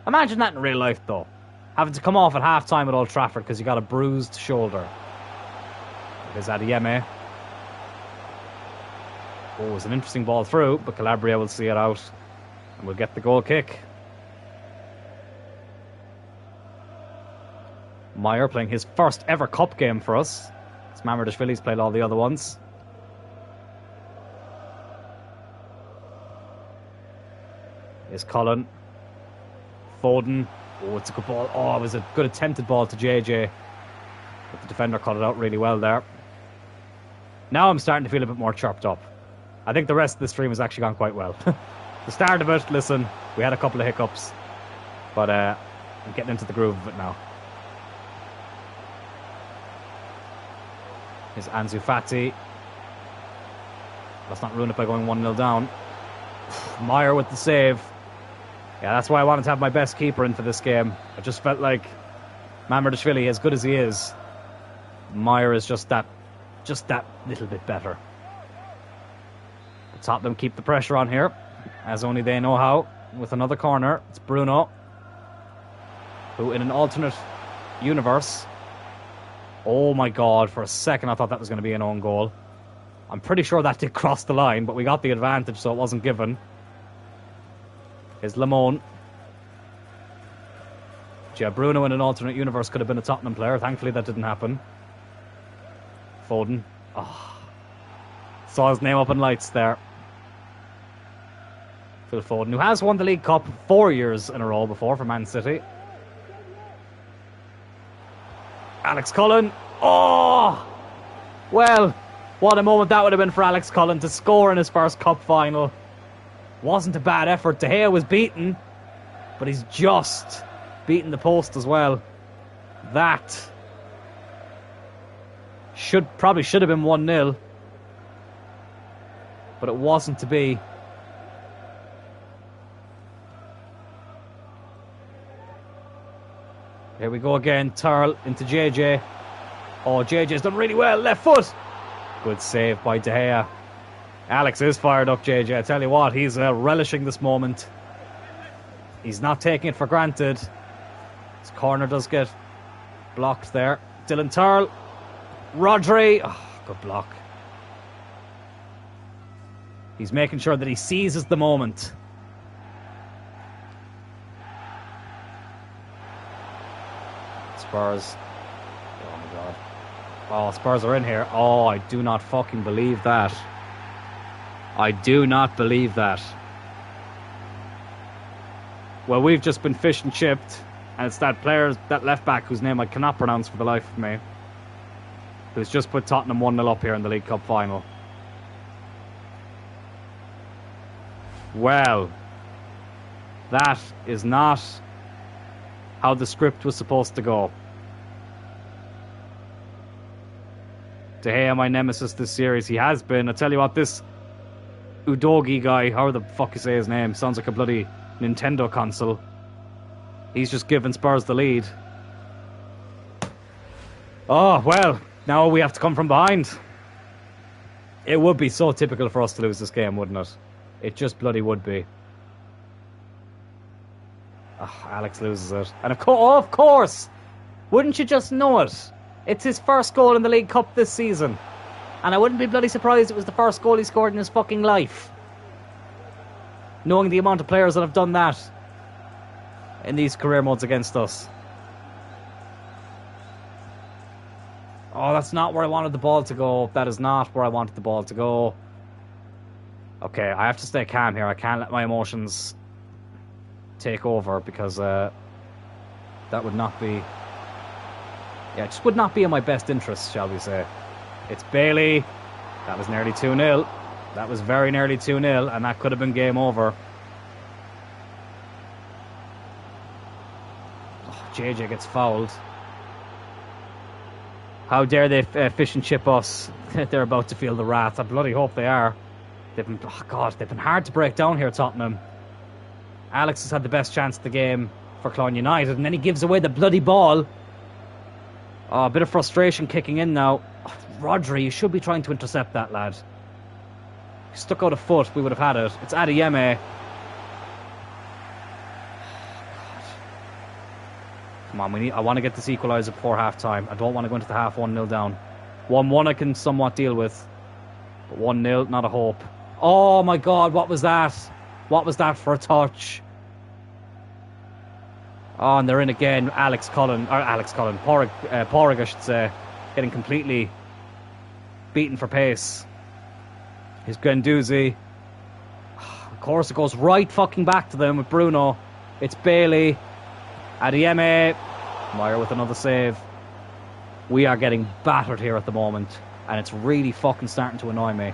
Imagine that in real life, though. Having to come off at half-time at Old Trafford because you got a bruised shoulder. There's Adeyemi. Oh, it was an interesting ball through, but Calabria will see it out. And we'll get the goal kick. Meyer playing his first ever cup game for us. It's Mamardashvili's played all the other ones. Here's Cullen. Foden. Oh, it's a good ball. Oh, it was a good attempted ball to JJ. But the defender cut it out really well there. Now I'm starting to feel a bit more chirped up. I think the rest of the stream has actually gone quite well. The start of it, listen, we had a couple of hiccups. But I'm getting into the groove of it now. Here's Ansu Fati. Let's not ruin it by going 1-0 down. Meyer with the save. Yeah, that's why I wanted to have my best keeper in for this game. I just felt like Mamardashvili, as good as he is, Meyer is just that little bit better. But Tottenham keep the pressure on here, as only they know how. With another corner, it's Bruno, who in an alternate universe... Oh my god, for a second I thought that was going to be an own goal. I'm pretty sure that did cross the line, but we got the advantage, so it wasn't given. Here's Lamone. Yeah, Bruno in an alternate universe could have been a Tottenham player. Thankfully that didn't happen. Foden. Oh. Saw his name up in lights there. Phil Foden, who has won the League Cup 4 years in a row before for Man City. Alex Cullen. Oh! Well, what a moment that would have been for Alex Cullen to score in his first cup final. Wasn't a bad effort. De Gea was beaten, but he's just beaten the post as well. That probably should have been 1-0, but it wasn't to be. Here we go again. Turl into JJ. Oh, JJ's done really well. Left foot. Good save by De Gea. Alex is fired up, JJ. I tell you what, he's relishing this moment. He's not taking it for granted. His corner does get blocked there. Dylan Turl. Rodri. Oh, good block. He's making sure that he seizes the moment. Spurs. Oh my god. Oh, Spurs are in here. Oh, I do not fucking believe that. I do not believe that. Well, we've just been fish and chipped, and it's that left back whose name I cannot pronounce for the life of me, who's just put Tottenham 1-0 up here in the League Cup final. Well, that is not how the script was supposed to go. De Gea, my nemesis this series, he has been. I tell you what, this Udogi guy, how the fuck you say his name, sounds like a bloody Nintendo console. He's just giving Spurs the lead. Oh, well, now we have to come from behind. It would be so typical for us to lose this game, wouldn't it? It just bloody would be. Oh, Alex loses it. And of course! Wouldn't you just know it? It's his first goal in the League Cup this season. And I wouldn't be bloody surprised it was the first goal he scored in his fucking life. Knowing the amount of players that have done that in these career modes against us. Oh, that's not where I wanted the ball to go. That is not where I wanted the ball to go. Okay, I have to stay calm here. I can't let my emotions take over because that would not be... Yeah, it just would not be in my best interest, shall we say. It's Bailey. That was nearly 2-0. That was very nearly 2-0, and that could have been game over. Oh, JJ gets fouled. How dare they fish and chip us? They're about to feel the wrath. I bloody hope they are. They've been hard to break down here, Tottenham. Alex has had the best chance of the game for Cloyne United, and then he gives away the bloody ball. Oh, a bit of frustration kicking in now. Oh, Rodri, you should be trying to intercept that, lad. If he stuck out a foot, we would have had it. It's Adeyemi. Come on, I want to get this equaliser before half-time. I don't want to go into the half 1-0 down. 1-1 I can somewhat deal with. But 1-0, not a hope. Oh my God, what was that? What was that for a touch? Oh, and they're in again. Porrig, I should say, getting completely beaten for pace. Here's Guendouzi. Of course, it goes right fucking back to them with Bruno. It's Bailey. Adeyemi. Meyer with another save. We are getting battered here at the moment, and it's really fucking starting to annoy me.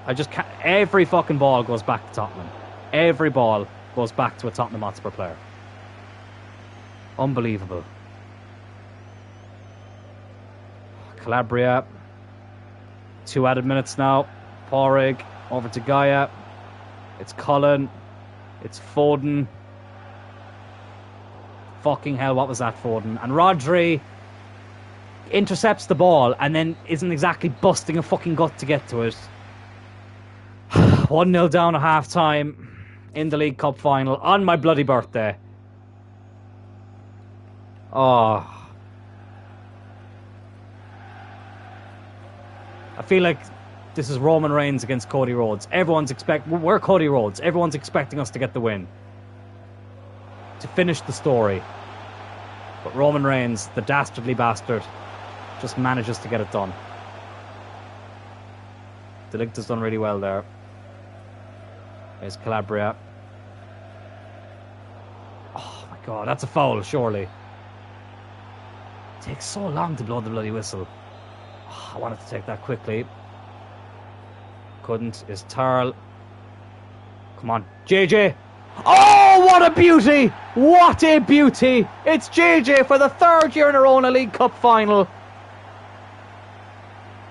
I just can't. Every fucking ball goes back to Tottenham. Every ball goes back to a Tottenham Hotspur player. Unbelievable. Calabria. 2 added minutes now. Porrig over to Gaia. It's Cullen. It's Foden. Fucking hell, what was that, Foden? And Rodri intercepts the ball and then isn't exactly busting a fucking gut to get to it. 1-0 down at half time in the League Cup final on my bloody birthday. Oh. I feel like this is Roman Reigns against Cody Rhodes. We're Cody Rhodes. Everyone's expecting us to get the win, to finish the story. But Roman Reigns, the dastardly bastard, just manages to get it done. De Ligt has done really well there. There's Calabria. Oh my God, that's a foul, surely. It takes so long to blow the bloody whistle. Oh, I wanted to take that quickly. Couldn't. Is Tarl. Come on, JJ. Oh, what a beauty! What a beauty! It's JJ for the 3rd year in a row in a League Cup final.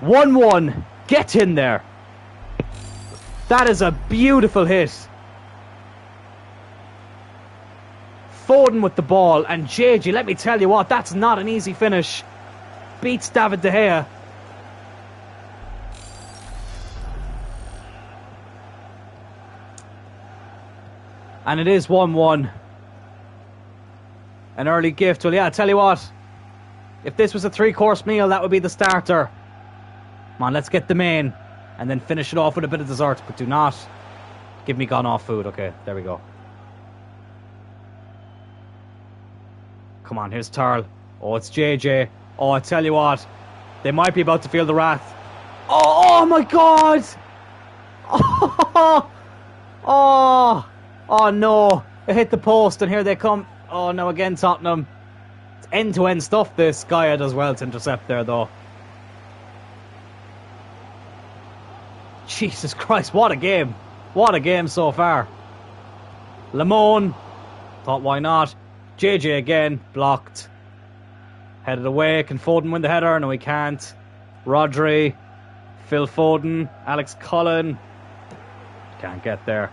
1-1. Get in there. That is a beautiful hit. Foden with the ball, and JJ, let me tell you what, that's not an easy finish. Beats David De Gea. And it is 1-1. An early gift. Well, yeah, I tell you what. If this was a 3-course meal, that would be the starter. Come on, let's get the main. And then finish it off with a bit of dessert. But do not give me gone off food. Okay, there we go. Come on, here's Tarl. Oh, it's JJ. Oh, I tell you what. They might be about to feel the wrath. Oh my God! Oh, oh no! It hit the post, and here they come. Oh no! Again, Tottenham. It's end-to-end stuff. This Gaia does well to intercept there, though. Jesus Christ! What a game! What a game so far. Lamone. Thought why not? JJ again blocked. Headed away. Can Foden win the header? No, he can't. Rodri. Phil Foden, Alex Cloyne. Can't get there.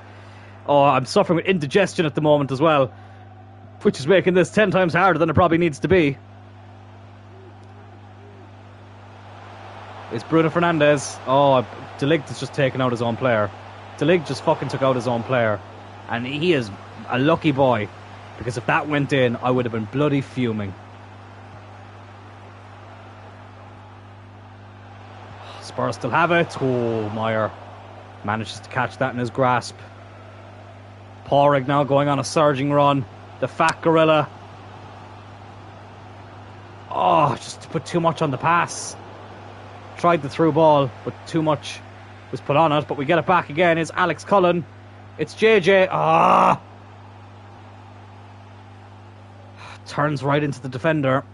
Oh, I'm suffering with indigestion at the moment as well, which is making this 10 times harder than it probably needs to be. It's Bruno Fernandes. Oh, De Ligt has just taken out his own player. De Ligt just fucking took out his own player. And he is a lucky boy, because if that went in, I would have been bloody fuming. Spurs still have it. Oh, Meyer manages to catch that in his grasp. Porrig now going on a surging run. The fat gorilla. Oh, just put too much on the pass. Tried the through ball, but too much was put on it. But we get it back again. It's Alex Cloyne. It's JJ. Ah! Turns right into the defender.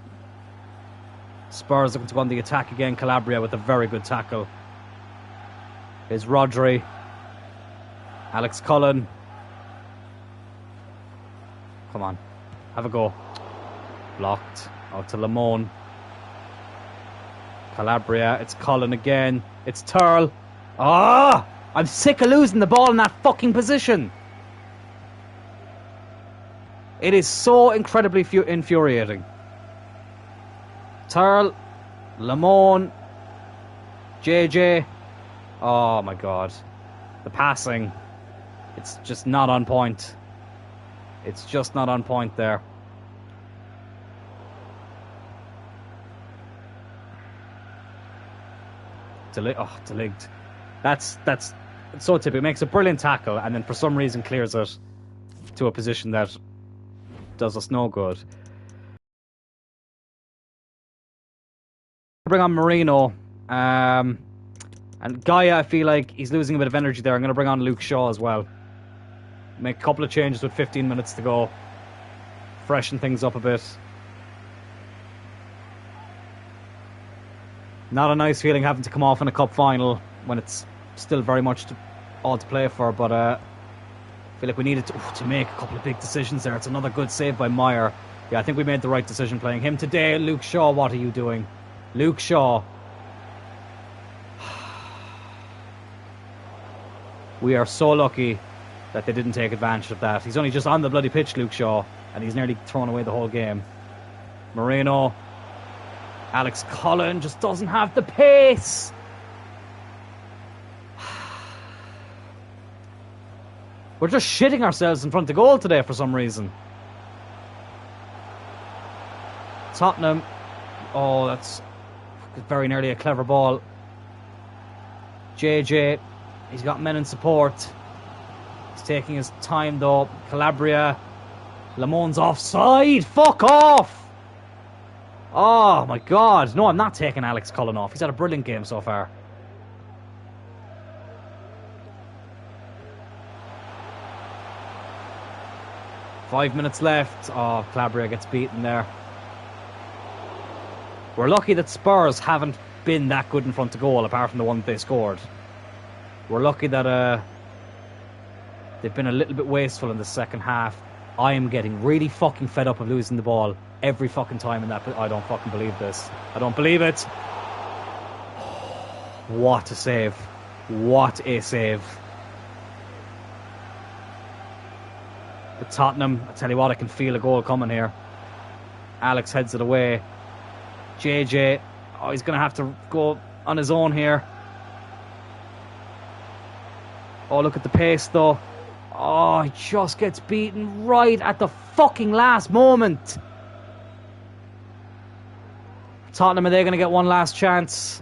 Spurs looking to go on the attack again. Calabria with a very good tackle. Is Rodri. Alex Cloyne. Come on. Have a go. Blocked. Out to Lamone. Calabria. It's Cloyne again. It's Turl. Ah! I'm sick of losing the ball in that fucking position. It is so incredibly infuriating. Turl, Lamone, JJ. Oh my God. The passing. It's just not on point. It's just not on point there. De Ligt. That's so typical. It makes a brilliant tackle and then for some reason clears it to a position that does us no good. Bring on Marino. And Gaia, I feel like he's losing a bit of energy there. I'm going to bring on Luke Shaw as well. Make a couple of changes with 15 minutes to go. Freshen things up a bit. Not a nice feeling having to come off in a cup final when it's still very much all to play for, but I feel like we needed to make a couple of big decisions there. It's another good save by Meyer. Yeah, I think we made the right decision playing him today. Luke Shaw, what are you doing? Luke Shaw. We are so lucky that they didn't take advantage of that. He's only just on the bloody pitch, Luke Shaw, and he's nearly thrown away the whole game. Moreno. Alex Cloyne just doesn't have the pace. We're just shitting ourselves in front of goal today for some reason. Tottenham. Oh, that's very nearly a clever ball. JJ. He's got men in support. He's taking his time though. Calabria. Lamone's offside. Fuck off. Oh my God. No, I'm not taking Alex Cloyne off. He's had a brilliant game so far. Five minutes left. Oh, Calabria gets beaten there. We're lucky that Spurs haven't been that good in front of goal, apart from the one that they scored. We're lucky that they've been a little bit wasteful in the second half. I am getting really fucking fed up of losing the ball every fucking time in that. I don't fucking believe this. I don't believe it. What a save. What a save. But Tottenham, I tell you what, I can feel a goal coming here. Alex heads it away. JJ, oh, he's going to have to go on his own here. Oh, look at the pace, though. Oh, he just gets beaten right at the fucking last moment. Tottenham, are they going to get one last chance?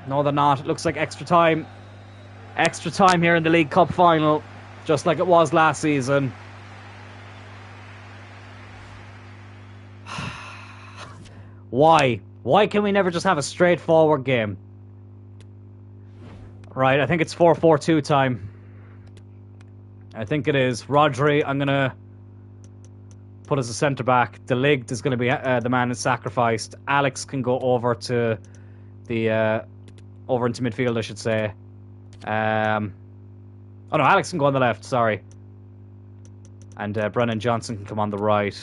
No, they're not. It looks like extra time. Extra time here in the League Cup final. Just like it was last season. Why? Why can we never just have a straightforward game? Right, I think it's 4-4-2 time. I think it is. Rodri, I'm going to put as a centre-back. De Ligt is going to be the man that's sacrificed. Alex can go over to the... over into midfield, I should say. Oh no, Alex can go on the left, sorry. And Brennan Johnson can come on the right.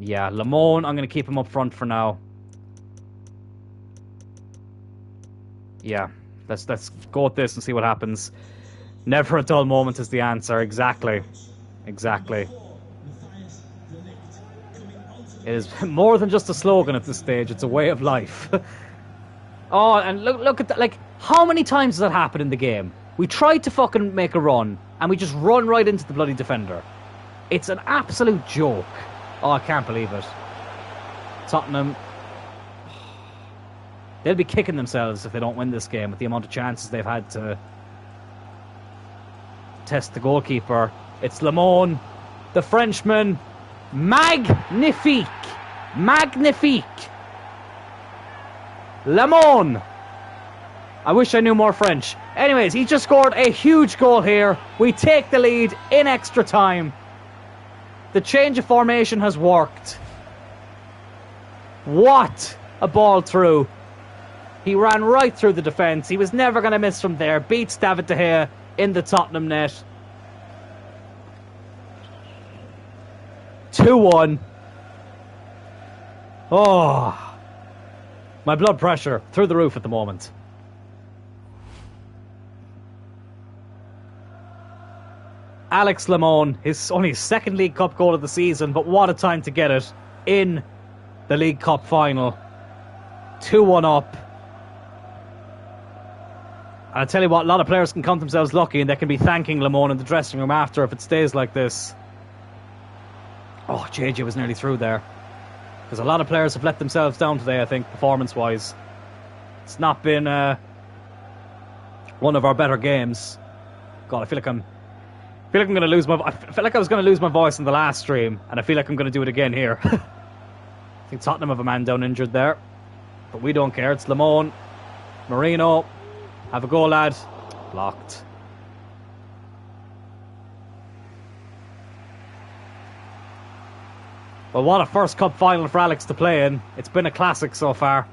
Yeah, Lamone, I'm going to keep him up front for now. Yeah, let's go with this and see what happens. Never a dull moment is the answer. Exactly. Exactly. It is more than just a slogan at this stage. It's a way of life. Oh, and look at that. Like, how many times does that happen in the game? We tried to fucking make a run, and we just run right into the bloody defender. It's an absolute joke. Oh, I can't believe it. Tottenham... They'll be kicking themselves if they don't win this game with the amount of chances they've had to test the goalkeeper. It's Lamone, the Frenchman. Magnifique! Magnifique! Lamone! I wish I knew more French. Anyways, he just scored a huge goal here. We take the lead in extra time. The change of formation has worked. What a ball through. He ran right through the defence. He was never going to miss from there. Beats David De Gea in the Tottenham net. 2-1. Oh. My blood pressure through the roof at the moment. Alex Lamone, his only second League Cup goal of the season, but what a time to get it in the League Cup final. 2-1 up. I'll tell you what, a lot of players can count themselves lucky and they can be thanking Lamone in the dressing room after if it stays like this. Oh, JJ was nearly through there. Because a lot of players have let themselves down today, I think, performance-wise. It's not been one of our better games. God, I feel like I'm going to lose my... I felt like I was going to lose my voice in the last stream, and I feel like I'm going to do it again here. I think Tottenham have a man down injured there. But we don't care. It's Lamone. Marino. Have a go, lad. Blocked. Well, what a first cup final for Alex to play in. It's been a classic so far.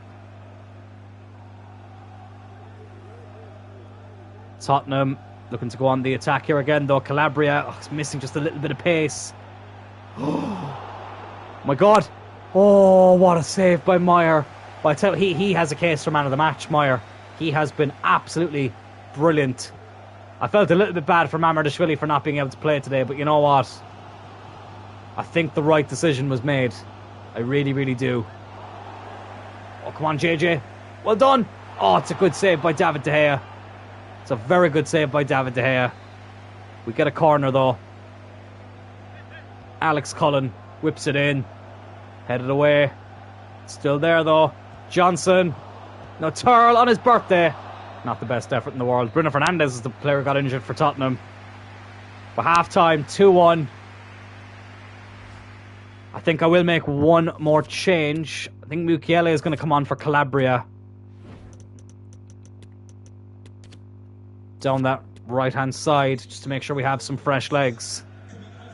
Tottenham looking to go on the attack here again, though. Calabria is missing just a little bit of pace. Oh my God. Oh, what a save by Meyer. But I tell you, he has a case for man of the match, Meyer. He has been absolutely brilliant. I felt a little bit bad for Mamardashvili for not being able to play today, but you know what? I think the right decision was made. I really, really do. Oh, come on, JJ. Well done. Oh, it's a good save by David De Gea. It's a very good save by David De Gea. We get a corner, though. Alex Cullen whips it in. Headed away. Still there, though. Johnson. No, Turl on his birthday. Not the best effort in the world. Bruno Fernandes is the player who got injured for Tottenham. But half-time, 2-1. I think I will make one more change. I think Mukiele is going to come on for Calabria. Down that right-hand side, just to make sure we have some fresh legs.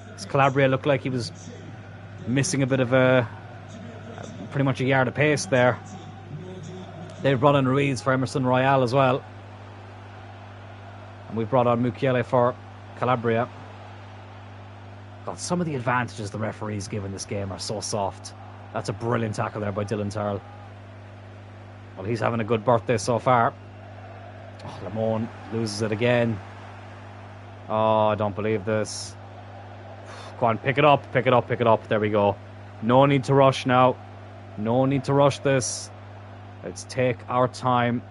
Because Calabria looked like he was missing a bit of pretty much a yard of pace there. They've brought in Ruiz for Emerson Royale as well. And we've brought on Mukiele for Calabria. God, some of the advantages the referees give in this game are so soft. That's a brilliant tackle there by Dylan Turl. Well, he's having a good birthday so far. Oh, Lamone loses it again. Oh, I don't believe this. Go on, pick it up, pick it up, pick it up. There we go. No need to rush now. No need to rush this. Let's take our time.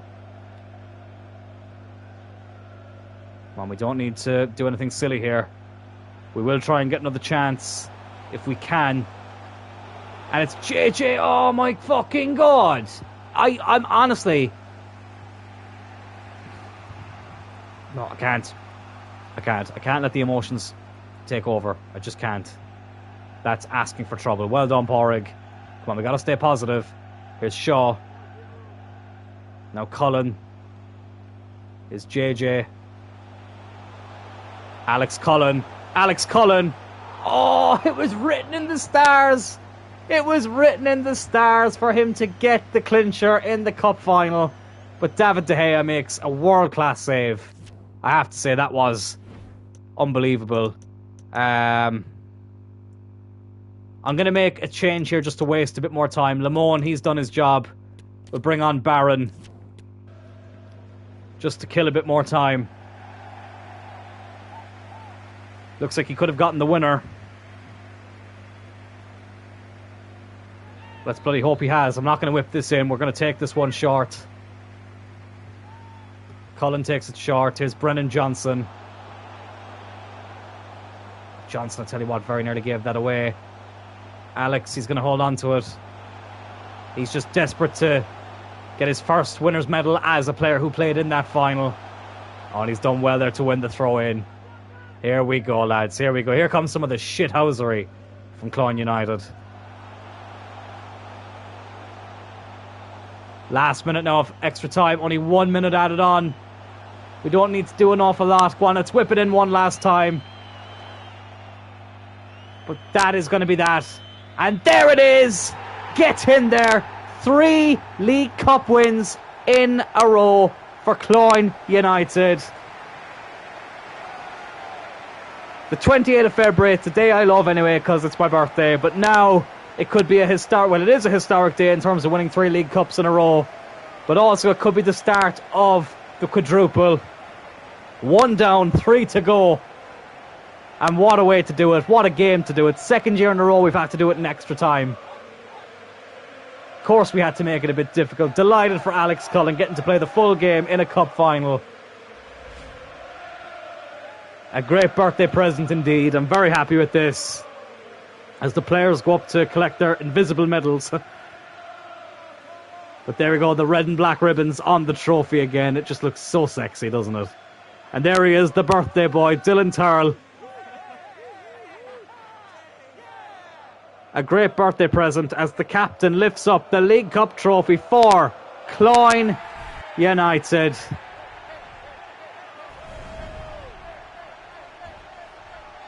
Come on, we don't need to do anything silly here. We will try and get another chance if we can. And it's JJ. Oh my fucking God. I'm honestly... No, I can't. I can't let the emotions take over. I just can't. That's asking for trouble. Well done, Porrig. Come on, we gotta stay positive. Here's Shaw. Now Cullen. Here's JJ. Alex Cullen. Alex Cullen. Oh, it was written in the stars. It was written in the stars for him to get the clincher in the cup final. But David De Gea makes a world-class save. I have to say, that was unbelievable. I'm going to make a change here just to waste a bit more time. Lamone, he's done his job. We'll bring on Barron. Just to kill a bit more time. Looks like he could have gotten the winner. Let's bloody hope he has. I'm not going to whip this in. We're going to take this one short. Cullen takes it short. Here's Brennan Johnson. Johnson, I tell you what, very nearly gave that away. Alex, he's going to hold on to it. He's just desperate to get his first winner's medal as a player who played in that final. Oh, and he's done well there to win the throw-in. Here we go, lads. Here we go. Here comes some of the shithousery from Cloyne United. Last minute now of extra time. Only 1 minute added on. We don't need to do an awful lot. Go on, let's whip it in one last time. But that is going to be that. And there it is. Get in there. 3 League Cup wins in a row for Cloyne United. The 28th of February, it's a day I love anyway because it's my birthday. But now it could be a historic, well, it is a historic day in terms of winning 3 League Cups in a row. But also it could be the start of the quadruple. 1 down, 3 to go. And what a way to do it. What a game to do it. Second year in a row we've had to do it in extra time. Of course we had to make it a bit difficult. Delighted for Alex Cullen getting to play the full game in a cup final. A great birthday present indeed. I'm very happy with this. As the players go up to collect their invisible medals. But there we go, the red and black ribbons on the trophy again. It just looks so sexy, doesn't it? And there he is, the birthday boy, Dylan Turl. A great birthday present as the captain lifts up the League Cup trophy for Cloyne United.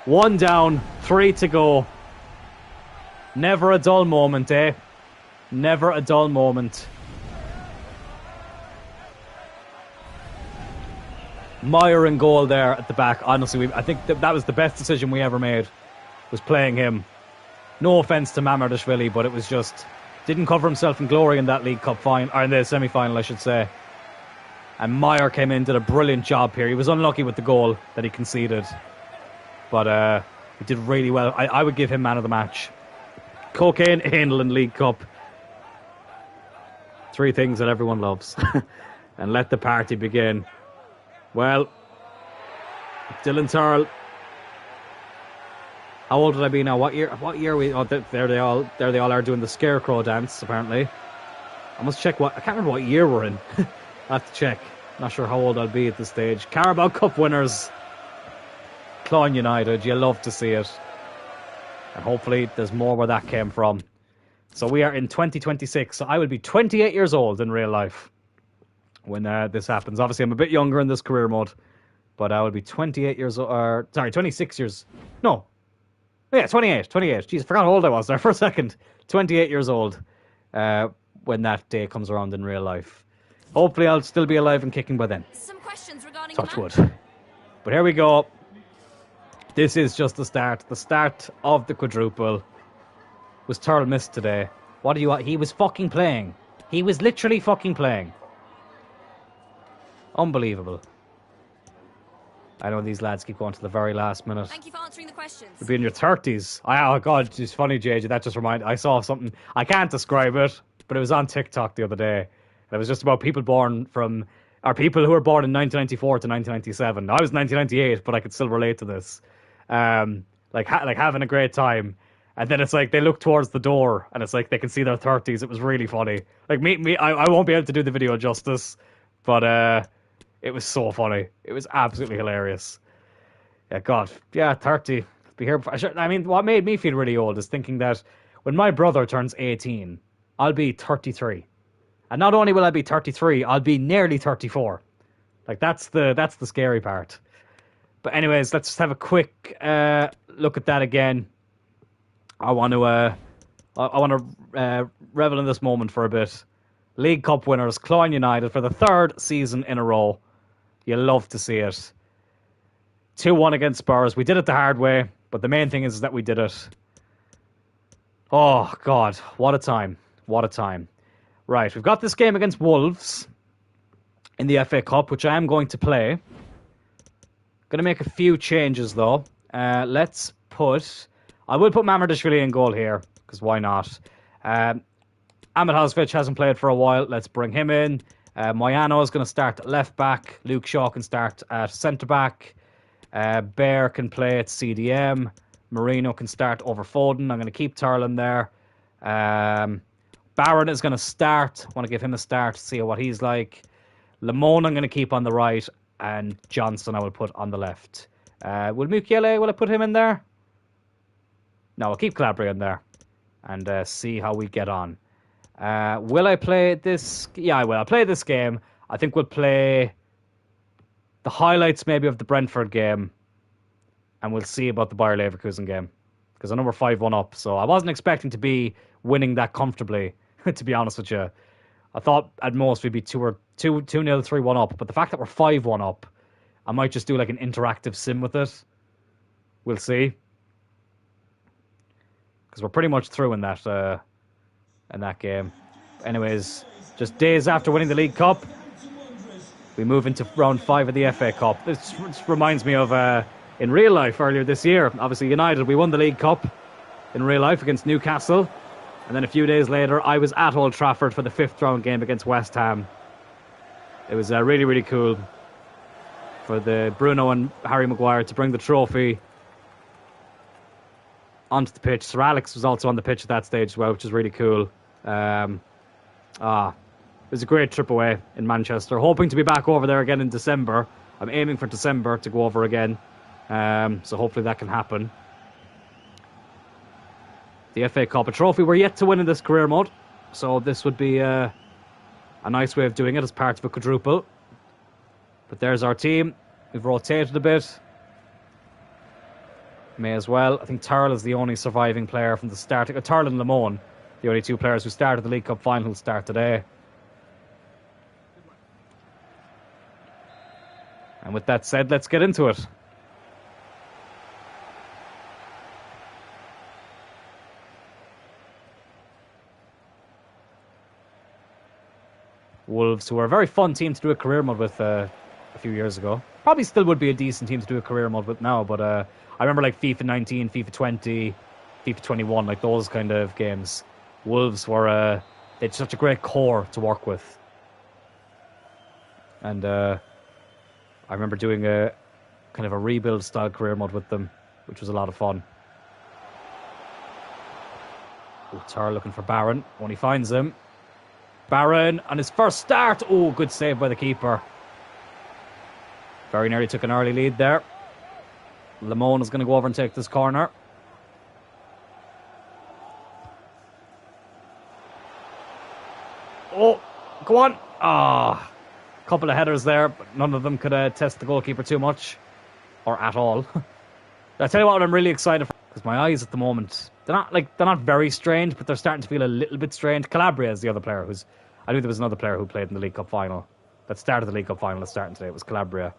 One down, 3 to go. Never a dull moment, eh? Never a dull moment. Meyer in goal there at the back. Honestly, I think that was the best decision we ever made, was playing him. No offence to Mamardashvili, but it was just... Didn't cover himself in glory in that League Cup final, or in the semi-final, I should say. And Meyer came in, did a brilliant job here. He was unlucky with the goal that he conceded. But he did really well. I would give him man of the match. Cocaine, Anal and League Cup. 3 things that everyone loves. And let the party begin. Well, Dylan Turl. How old would I be now? What year are we? Oh, there they all are doing the scarecrow dance, apparently. I must check I can't remember what year we're in. I have to check. Not sure how old I'll be at this stage. Carabao Cup winners. Cloyne United. You love to see it. And hopefully there's more where that came from. So we are in 2026. So I will be 28 years old in real life when this happens. Obviously, I'm a bit younger in this career mode. But I will be 28 years old. Sorry, 26 years. No. Yeah, 28. Jeez, I forgot how old I was there for a second. 28 years old when that day comes around in real life. Hopefully I'll still be alive and kicking by then. Some questions regarding Touch wood. But here we go. This is just the start. The start of the quadruple. Was Turl missed today? What do you want? He was fucking playing. He was literally fucking playing. Unbelievable. I know these lads keep going to the very last minute. Thank you for answering the questions. You'll be in your 30s. Oh, God, it's funny, JJ. That just reminded... I saw something... I can't describe it, but it was on TikTok the other day. And it was just about people born from... Or people who were born in 1994 to 1997. I was 1998, but I could still relate to this. Like having a great time. And then it's like they look towards the door, and it's like they can see their 30s. It was really funny. Like, I won't be able to do the video justice, but... It was so funny. It was absolutely hilarious. Yeah, God. Yeah, 30. Be here. I mean, what made me feel really old is thinking that when my brother turns 18, I'll be 33. And not only will I be 33, I'll be nearly 34. Like, that's the scary part. But anyways, let's just have a quick look at that again. I want to revel in this moment for a bit. League Cup winners, Cloyne United, for the third season in a row. You love to see it. 2-1 against Spurs. We did it the hard way, but the main thing is that we did it. Oh, God. What a time. What a time. Right, we've got this game against Wolves in the FA Cup, which I am going to play. Going to make a few changes, though. Let's put... I will put Mamardashvili in goal here, because why not? Ahmed Hosvich hasn't played for a while. Let's bring him in. Moyano is going to start at left back. Luke Shaw can start at centre back. Bear can play at CDM. Marino can start over Foden. I'm going to keep Turlin there. Barron is going to start. I want to give him a start to see what he's like. Lamone I'm going to keep on the right. And Johnson I will put on the left. Will I put him in there? No, I'll keep Calabria in there. And see how we get on. Will I play this? Yeah, I will. I'll play this game. I think we'll play the highlights maybe of the Brentford game. And we'll see about the Bayer Leverkusen game. Because I know we're 5-1 up. So I wasn't expecting to be winning that comfortably, to be honest with you. I thought at most we'd be 2-0, 3-1 up. But the fact that we're 5-1 up, I might just do like an interactive sim with it. We'll see. Because we're pretty much through in that game. Anyways, just days after winning the League Cup, we move into round 5 of the FA Cup. This reminds me of in real life earlier this year. Obviously, United, we won the League Cup in real life against Newcastle. And then a few days later, I was at Old Trafford for the 5th round game against West Ham. It was really, really cool for the Bruno and Harry Maguire to bring the trophy onto the pitch. Sir Alex was also on the pitch at that stage as well, which is really cool. It was a great trip away in Manchester. Hoping to be back over there again in December. I'm aiming for December to go over again. So hopefully that can happen. The FA Cup, a trophy we're yet to win in this career mode. So this would be a nice way of doing it as part of a quadruple. But there's our team. We've rotated a bit. May as well. I think Turl is the only surviving player from the start. Turl and Lamone, the only two players who started the League Cup final, will start today. And with that said, let's get into it. Wolves, who are a very fun team to do a career mode with a few years ago. Probably still would be a decent team to do a career mode with now, but I remember like FIFA 19, FIFA 20, FIFA 21, like those kind of games. Wolves were they had such a great core to work with. And I remember doing a kind of a rebuild style career mode with them, which was a lot of fun. Tar looking for Barron when he finds him. Barron on his first start. Oh, good save by the keeper. Very nearly took an early lead there. Lamone is going to go over and take this corner. Oh, go on. Ah, couple of headers there, but none of them could test the goalkeeper too much. Or at all. I tell you what I'm really excited for. Because my eyes at the moment, they're not very strange, but they're starting to feel a little bit strange. Calabria is the other player I knew there was another player who played in the League Cup final. That started the League Cup final that's starting today. It was Calabria.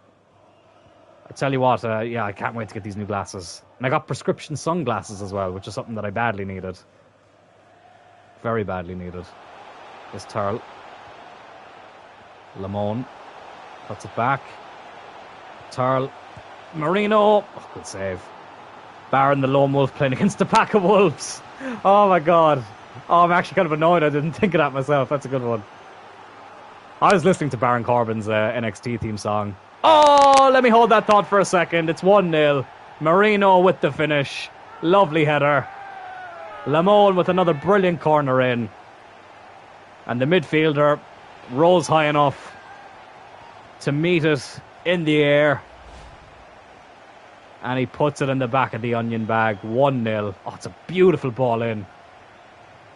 I tell you what, yeah, I can't wait to get these new glasses. And I got prescription sunglasses as well, which is something that I badly needed. Very badly needed. This Turl. Lamone. Puts it back. Turl. Marino. Oh, good save. Barron, the lone wolf, playing against the pack of wolves. Oh my god. Oh, I'm actually kind of annoyed I didn't think of that myself. That's a good one. I was listening to Baron Corbin's NXT theme song. Oh, let me hold that thought for a second. It's 1-0. Marino with the finish. Lovely header. Lamone with another brilliant corner in. And the midfielder rose high enough to meet it in the air. And he puts it in the back of the onion bag. 1-0. Oh, it's a beautiful ball in.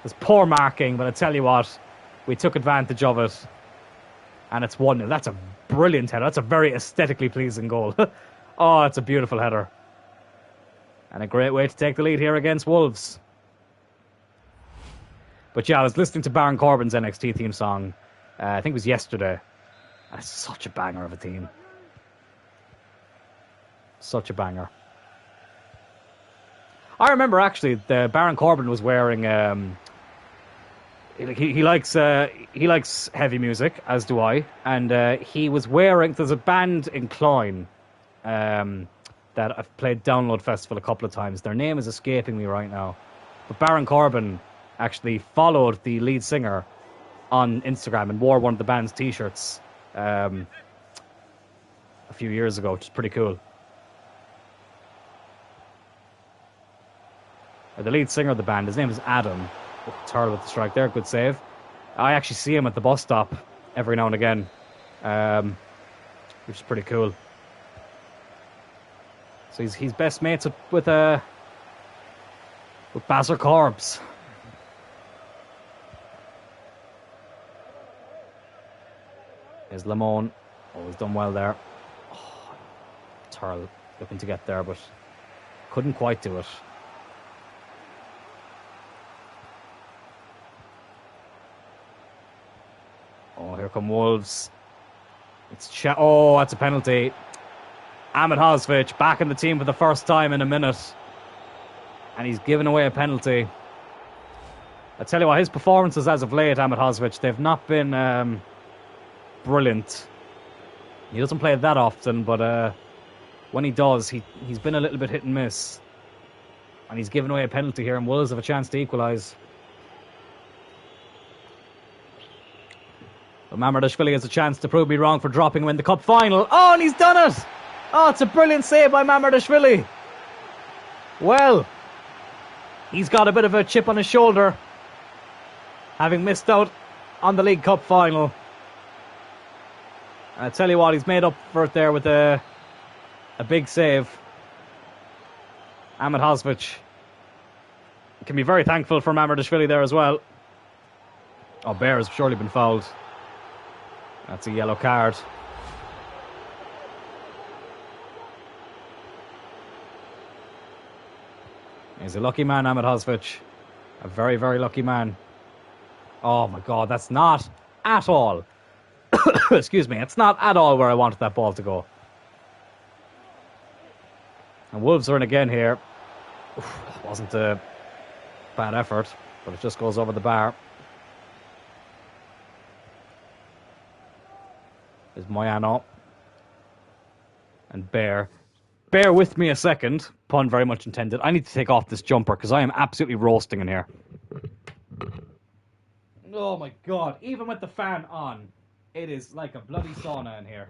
There's poor marking, but I tell you what, we took advantage of it. And it's 1-0. That's a brilliant header. That's a very aesthetically pleasing goal. Oh, it's a beautiful header. And a great way to take the lead here against Wolves. But yeah, I was listening to Baron Corbin's NXT theme song. I think it was yesterday. And it's such a banger of a theme. Such a banger. I remember actually, Baron Corbin was wearing... He likes heavy music, as do I, and he was wearing. There's a band in Cloyne that I've played Download Festival a couple of times. Their name is escaping me right now, but Baron Corbin actually followed the lead singer on Instagram and wore one of the band's T-shirts a few years ago, which is pretty cool. The lead singer of the band, his name is Adam. Oh, terrible with the strike there, good save. I actually see him at the bus stop every now and again, which is pretty cool. So he's best mates with Basser Corbs. There's Lamone. Oh, he's done well there. Oh, Turl looking to get there, but couldn't quite do it. Oh, here come Wolves. Oh, that's a penalty. Ahmed Hosvich back in the team for the first time in a minute. And he's given away a penalty. I tell you what, his performances as of late, Ahmed Hosvich, they've not been brilliant. He doesn't play that often, but when he does, he's been a little bit hit and miss. And he's given away a penalty here, and Wolves have a chance to equalise. But Mamardashvili has a chance to prove me wrong for dropping him in the cup final. Oh, and he's done it! Oh, it's a brilliant save by Mamardashvili. Well, he's got a bit of a chip on his shoulder, having missed out on the League Cup final. And I tell you what, he's made up for it there with a big save. Ahmed Hosvich can be very thankful for Mamardashvili there as well. Oh, Bear has surely been fouled. That's a yellow card. He's a lucky man, Ahmed Hosvich. A very, very lucky man. Oh my God, that's not at all. Excuse me, it's not at all where I wanted that ball to go. And Wolves are in again here. Oof, wasn't a bad effort, but it just goes over the bar. There's Moyano. And Bear. Bear with me a second. Pun very much intended. I need to take off this jumper because I am absolutely roasting in here. Oh my God. Even with the fan on, it is like a bloody sauna in here.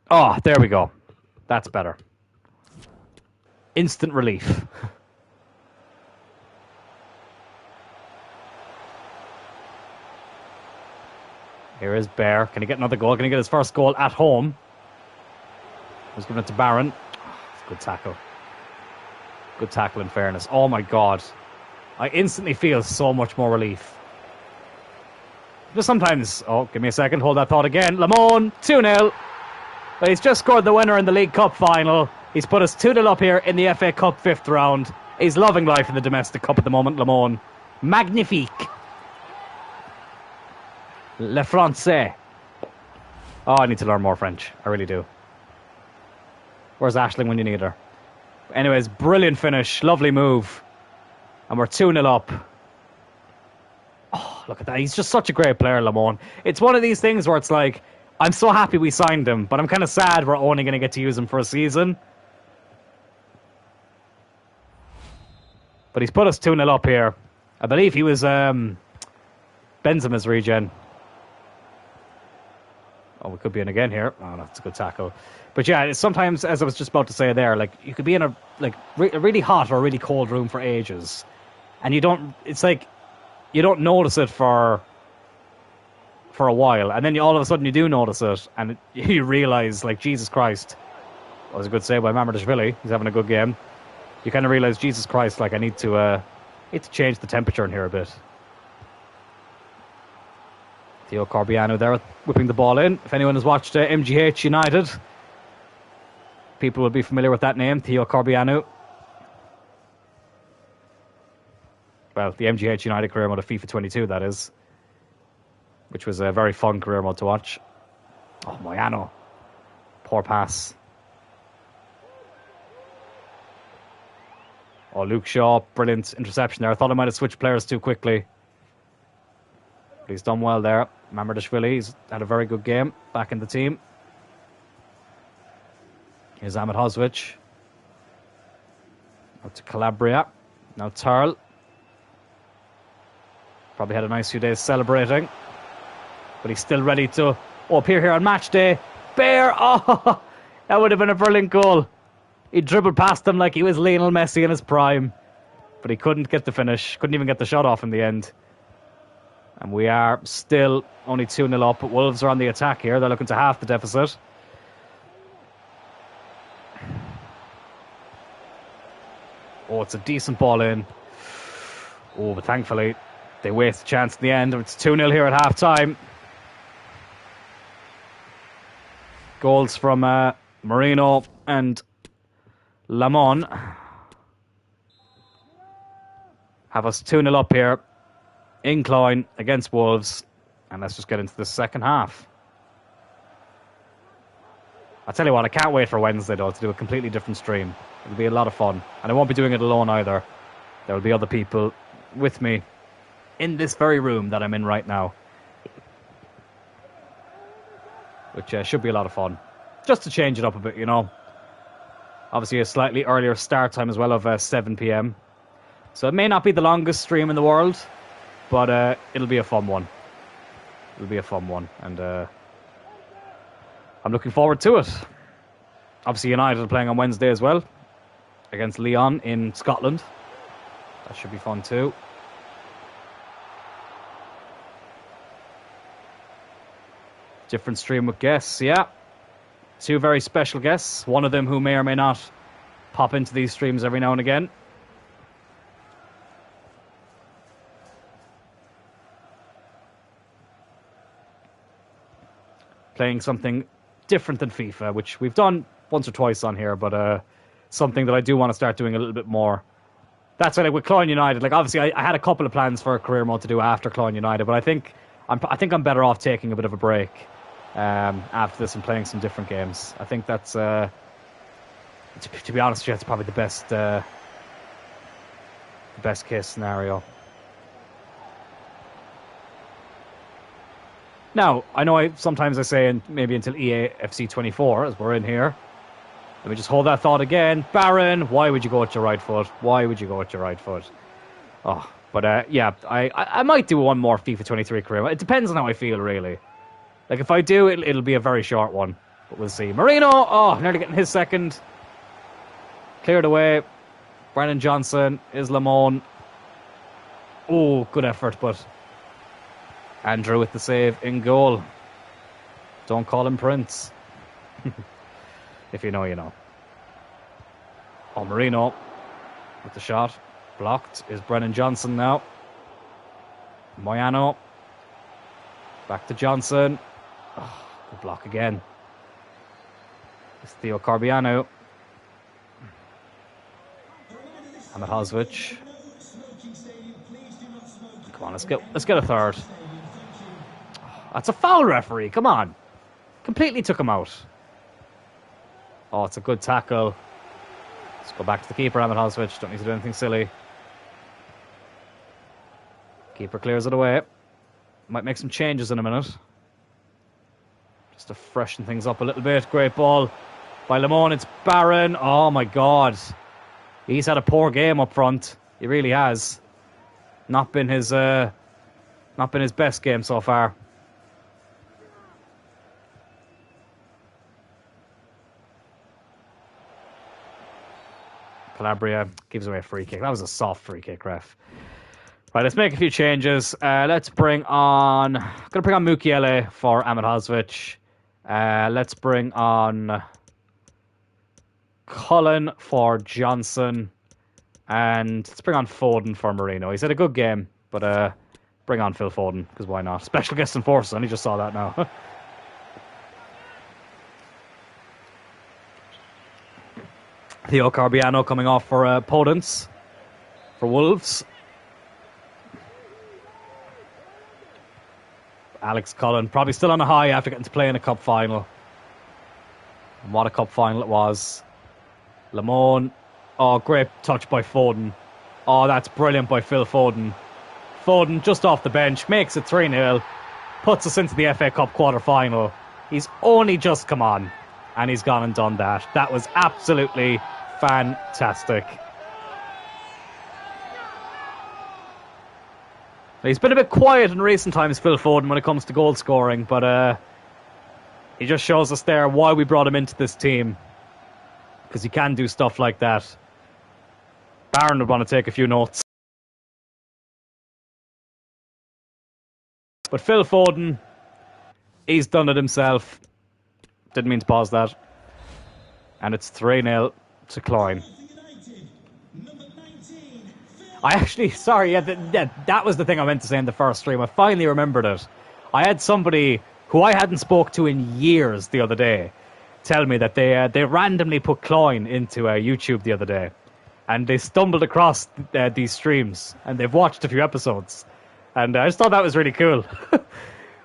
Oh, there we go. That's better. Instant relief. Here is Bear. Can he get another goal? Can he get his first goal at home? He's giving it to Barron. Good tackle. Good tackle in fairness. Oh my God. I instantly feel so much more relief. Just sometimes... Oh, give me a second. Hold that thought again. Lamone, 2-0. But he's just scored the winner in the League Cup final. He's put us 2-0 up here in the FA Cup 5th round. He's loving life in the domestic cup at the moment, Lamone. Magnifique. Le Français. Oh, I need to learn more French. I really do. Where's Aisling when you need her? Anyways, brilliant finish. Lovely move. And we're 2-0 up. Oh, look at that. He's just such a great player, Lamone. It's one of these things where it's like, I'm so happy we signed him, but I'm kind of sad we're only going to get to use him for a season. But he's put us 2-0 up here. I believe he was Benzema's regen. Oh, we could be in again here. Oh, that's a good tackle. But yeah, it's sometimes, as I was just about to say there, like you could be in a really hot or a really cold room for ages, and you don't. It's like you don't notice it for a while, and then all of a sudden you do notice it, and you realise, like, Jesus Christ. That was a good save by Mamardashvili. He's having a good game. You kind of realise, Jesus Christ, like I need to Need to change the temperature in here a bit. Theo Corbiano there whipping the ball in. If anyone has watched MGH United, people will be familiar with that name, Theo Corbiano. Well, the MGH United career mode of FIFA 22, that is. Which was a very fun career mode to watch. Oh, Moyano. Poor pass. Oh, Luke Shaw. Brilliant interception there. I thought I might have switched players too quickly. But he's done well there. Mamardashvili, he's had a very good game back in the team. Here's Ahmed Hosvich. Now to Calabria. Now Turl. Probably had a nice few days celebrating. But he's still ready to appear here on match day. Bear! Oh, that would have been a brilliant goal. He dribbled past him like he was Lionel Messi in his prime. But he couldn't get the finish. Couldn't even get the shot off in the end. And we are still only 2-0 up. But Wolves are on the attack here. They're looking to half the deficit. Oh, it's a decent ball in. Oh, but thankfully they waste a chance in the end. It's 2-0 here at half-time. Goals from Marino and Lamon have us 2-0 up here in Cloyne against Wolves. And let's just get into the second half. I'll tell you what, I can't wait for Wednesday, though, to do a completely different stream. It'll be a lot of fun. And I won't be doing it alone either. There will be other people with me in this very room that I'm in right now. Which should be a lot of fun. Just to change it up a bit, you know. Obviously a slightly earlier start time as well of 7 p.m. So it may not be the longest stream in the world, but it'll be a fun one. It'll be a fun one. And I'm looking forward to it. Obviously United are playing on Wednesday as well. Against Lyon in Scotland. That should be fun too. Different stream with guests, yeah. 2 very special guests. One of them who may or may not pop into these streams every now and again. Playing something different than FIFA, which we've done once or twice on here, but something that I do want to start doing a little bit more. That's why, like, with Cloyne United, like, obviously I had a couple of plans for a career mode to do after Cloyne United, but I think I'm better off taking a bit of a break after this and playing some different games. I think that's, to be honest with you, that's probably the best case scenario. Now, I know sometimes I say maybe until EA FC 24, as we're in here. Let me just hold that thought again. Barron, why would you go with your right foot? Why would you go with your right foot? Oh, but yeah, I might do one more FIFA 23 career. It depends on how I feel, really. Like, if I do, it'll be a very short one. But we'll see. Marino, oh, nearly getting his second. Cleared away. Brennan Johnson, Islamon. Oh, good effort, but Andrew with the save in goal. Don't call him Prince. If you know, you know. Oh, Marino with the shot. Blocked is Brennan Johnson now. Moyano. Back to Johnson. Oh, good block again. It's Theo Corbiano. Ahmed Hosvich. Come on, let's get a third. That's a foul, referee. Come on. Completely took him out. Oh, it's a good tackle. Let's go back to the keeper, Ahmed Hosvich. Don't need to do anything silly. Keeper clears it away. Might make some changes in a minute. Just to freshen things up a little bit. Great ball by Lamon. It's Barron. Oh my God. He's had a poor game up front. He really has. Not been his best game so far. Calabria gives away a free kick. That was a soft free kick, ref. Right, let's make a few changes. Let's bring on... I'm going to bring on Mukiele for Ahmed Hosvich. Let's bring on Cullen for Johnson. And let's bring on Foden for Marino. He's had a good game, but bring on Phil Foden, because why not? Special guest enforcer, I only just saw that now. Theo Carbiano coming off for Podence for Wolves. Alex Cullen probably still on a high after getting to play in a cup final. And what a cup final it was. Lamone. Oh, great touch by Foden. Oh, that's brilliant by Phil Foden. Foden just off the bench, makes it 3-0, puts us into the FA Cup quarter-final. He's only just come on, and he's gone and done that. That was absolutely fantastic. He's been a bit quiet in recent times, Phil Foden, when it comes to goal scoring, but he just shows us there why we brought him into this team. Because he can do stuff like that. Baron would want to take a few notes. But Phil Foden, he's done it himself. Didn't mean to pause that. And it's 3-0 to Cloyne. That was the thing I meant to say in the first stream. I finally remembered it. I had somebody who I hadn't spoke to in years the other day tell me that they randomly put Cloyne into YouTube the other day. And they stumbled across these streams. And they've watched a few episodes. And I just thought that was really cool.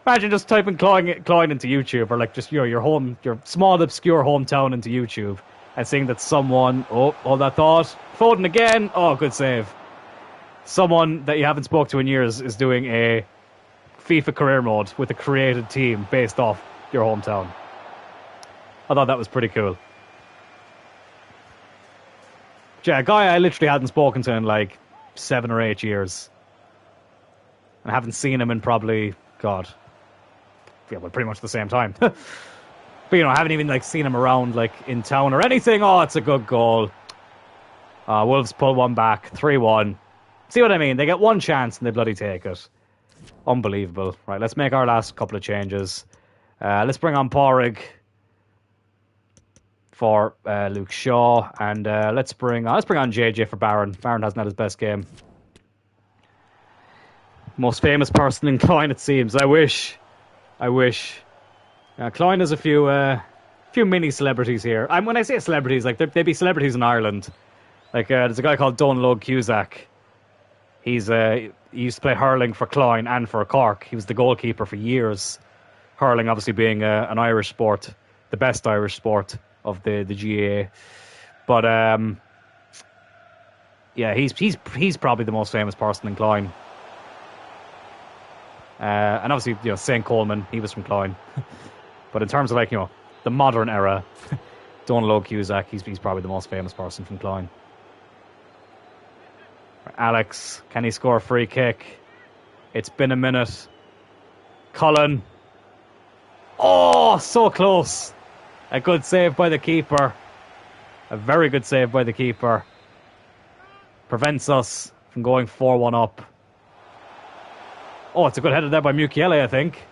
Imagine just typing Cloyne into YouTube, or like just your small obscure hometown into YouTube, and seeing that someone, hold that thought, Foden again, oh, good save. Someone that you haven't spoke to in years is doing a FIFA career mode with a created team based off your hometown. I thought that was pretty cool. Yeah, a guy I literally hadn't spoken to in like 7 or 8 years. I haven't seen him in probably, God, pretty much the same time. But, I haven't even like seen him around like in town or anything. Oh, it's a good goal. Wolves pull one back, 3-1. See what I mean? They get one chance and they bloody take it. Unbelievable. Right, let's make our last couple of changes. Let's bring on Porrig for Luke Shaw, and let's bring on JJ for Baron. Baron hasn't had his best game. Most famous person in Cloyne, it seems. I wish. Cloyne has a few mini celebrities here. When I say celebrities, like they'd be celebrities in Ireland. Like there's a guy called Donald Cusack. He used to play hurling for Cloyne and for Cork. He was the goalkeeper for years. Hurling, obviously, being an Irish sport, the best Irish sport of the GAA. But yeah, he's probably the most famous person in Cloyne. And obviously, St. Coleman, he was from Cloyne. But in terms of the modern era, Donald Cusack, he's probably the most famous person from Cloyne. Alex, can he score a free kick? It's been a minute. Cullen. Oh, so close. A good save by the keeper. A very good save by the keeper. Prevents us from going 4-1 up. Oh, it's a good header there by Mukiele, I think.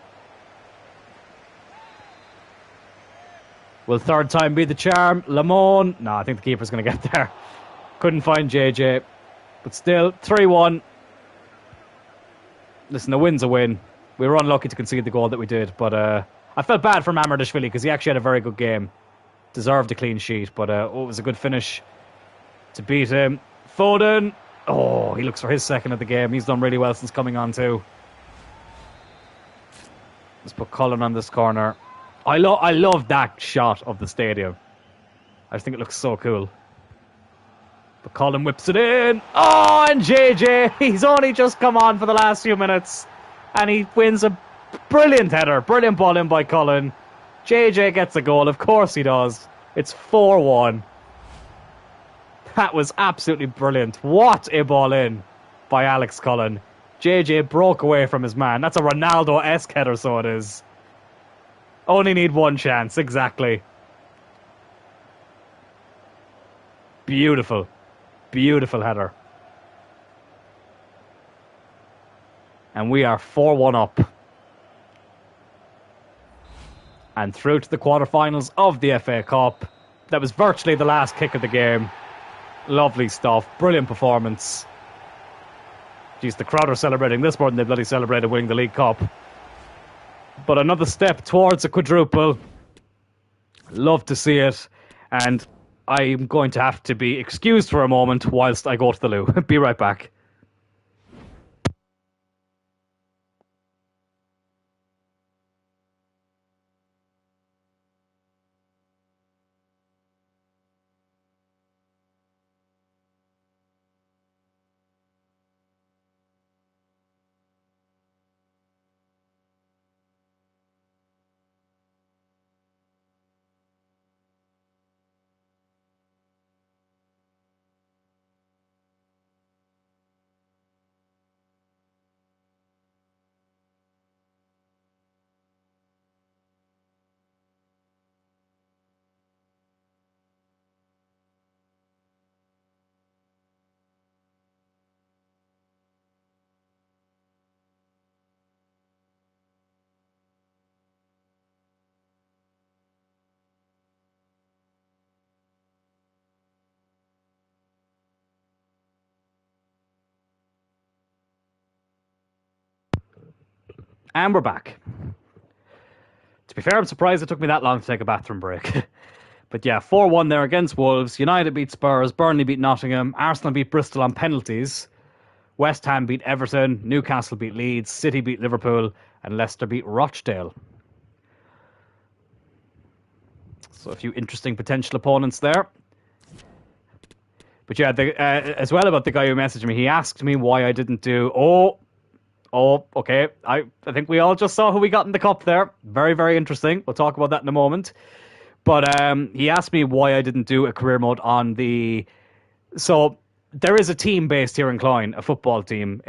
Will third time be the charm? Lamone. No, I think the keeper's going to get there. Couldn't find JJ. But still, 3-1. Listen, the win's a win. We were unlucky to concede the goal that we did, but I felt bad for Mamardashvili because he actually had a very good game. Deserved a clean sheet, but it was a good finish to beat him. Foden. Oh, he looks for his second of the game. He's done really well since coming on too. Let's put Cullen on this corner. I love that shot of the stadium. I just think it looks so cool. But Cullen whips it in. Oh, and JJ, he's only just come on for the last few minutes. And he wins a brilliant header. Brilliant ball in by Cullen. JJ gets a goal. Of course he does. It's 4-1. That was absolutely brilliant. What a ball in by Alex Cullen. JJ broke away from his man. That's a Ronaldo-esque header, so it is. Only need one chance, exactly. Beautiful. Beautiful header. And we are 4-1 up. And through to the quarterfinals of the FA Cup. That was virtually the last kick of the game. Lovely stuff. Brilliant performance. Jeez, the crowd are celebrating this more than they bloody celebrated winning the League Cup. But another step towards a quadruple. Love to see it. And I'm going to have to be excused for a moment whilst I go to the loo. Be right back. And we're back. To be fair, I'm surprised it took me that long to take a bathroom break. But yeah, 4-1 there against Wolves. United beat Spurs. Burnley beat Nottingham. Arsenal beat Bristol on penalties. West Ham beat Everton. Newcastle beat Leeds. City beat Liverpool. And Leicester beat Rochdale. So a few interesting potential opponents there. But yeah, as well about the guy who messaged me, he asked me why I didn't do... Oh, okay. I think we all just saw who we got in the cup there. Very, very interesting. We'll talk about that in a moment. But he asked me why I didn't do a career mode on the... So there is a team based here in Cloyne, a football team.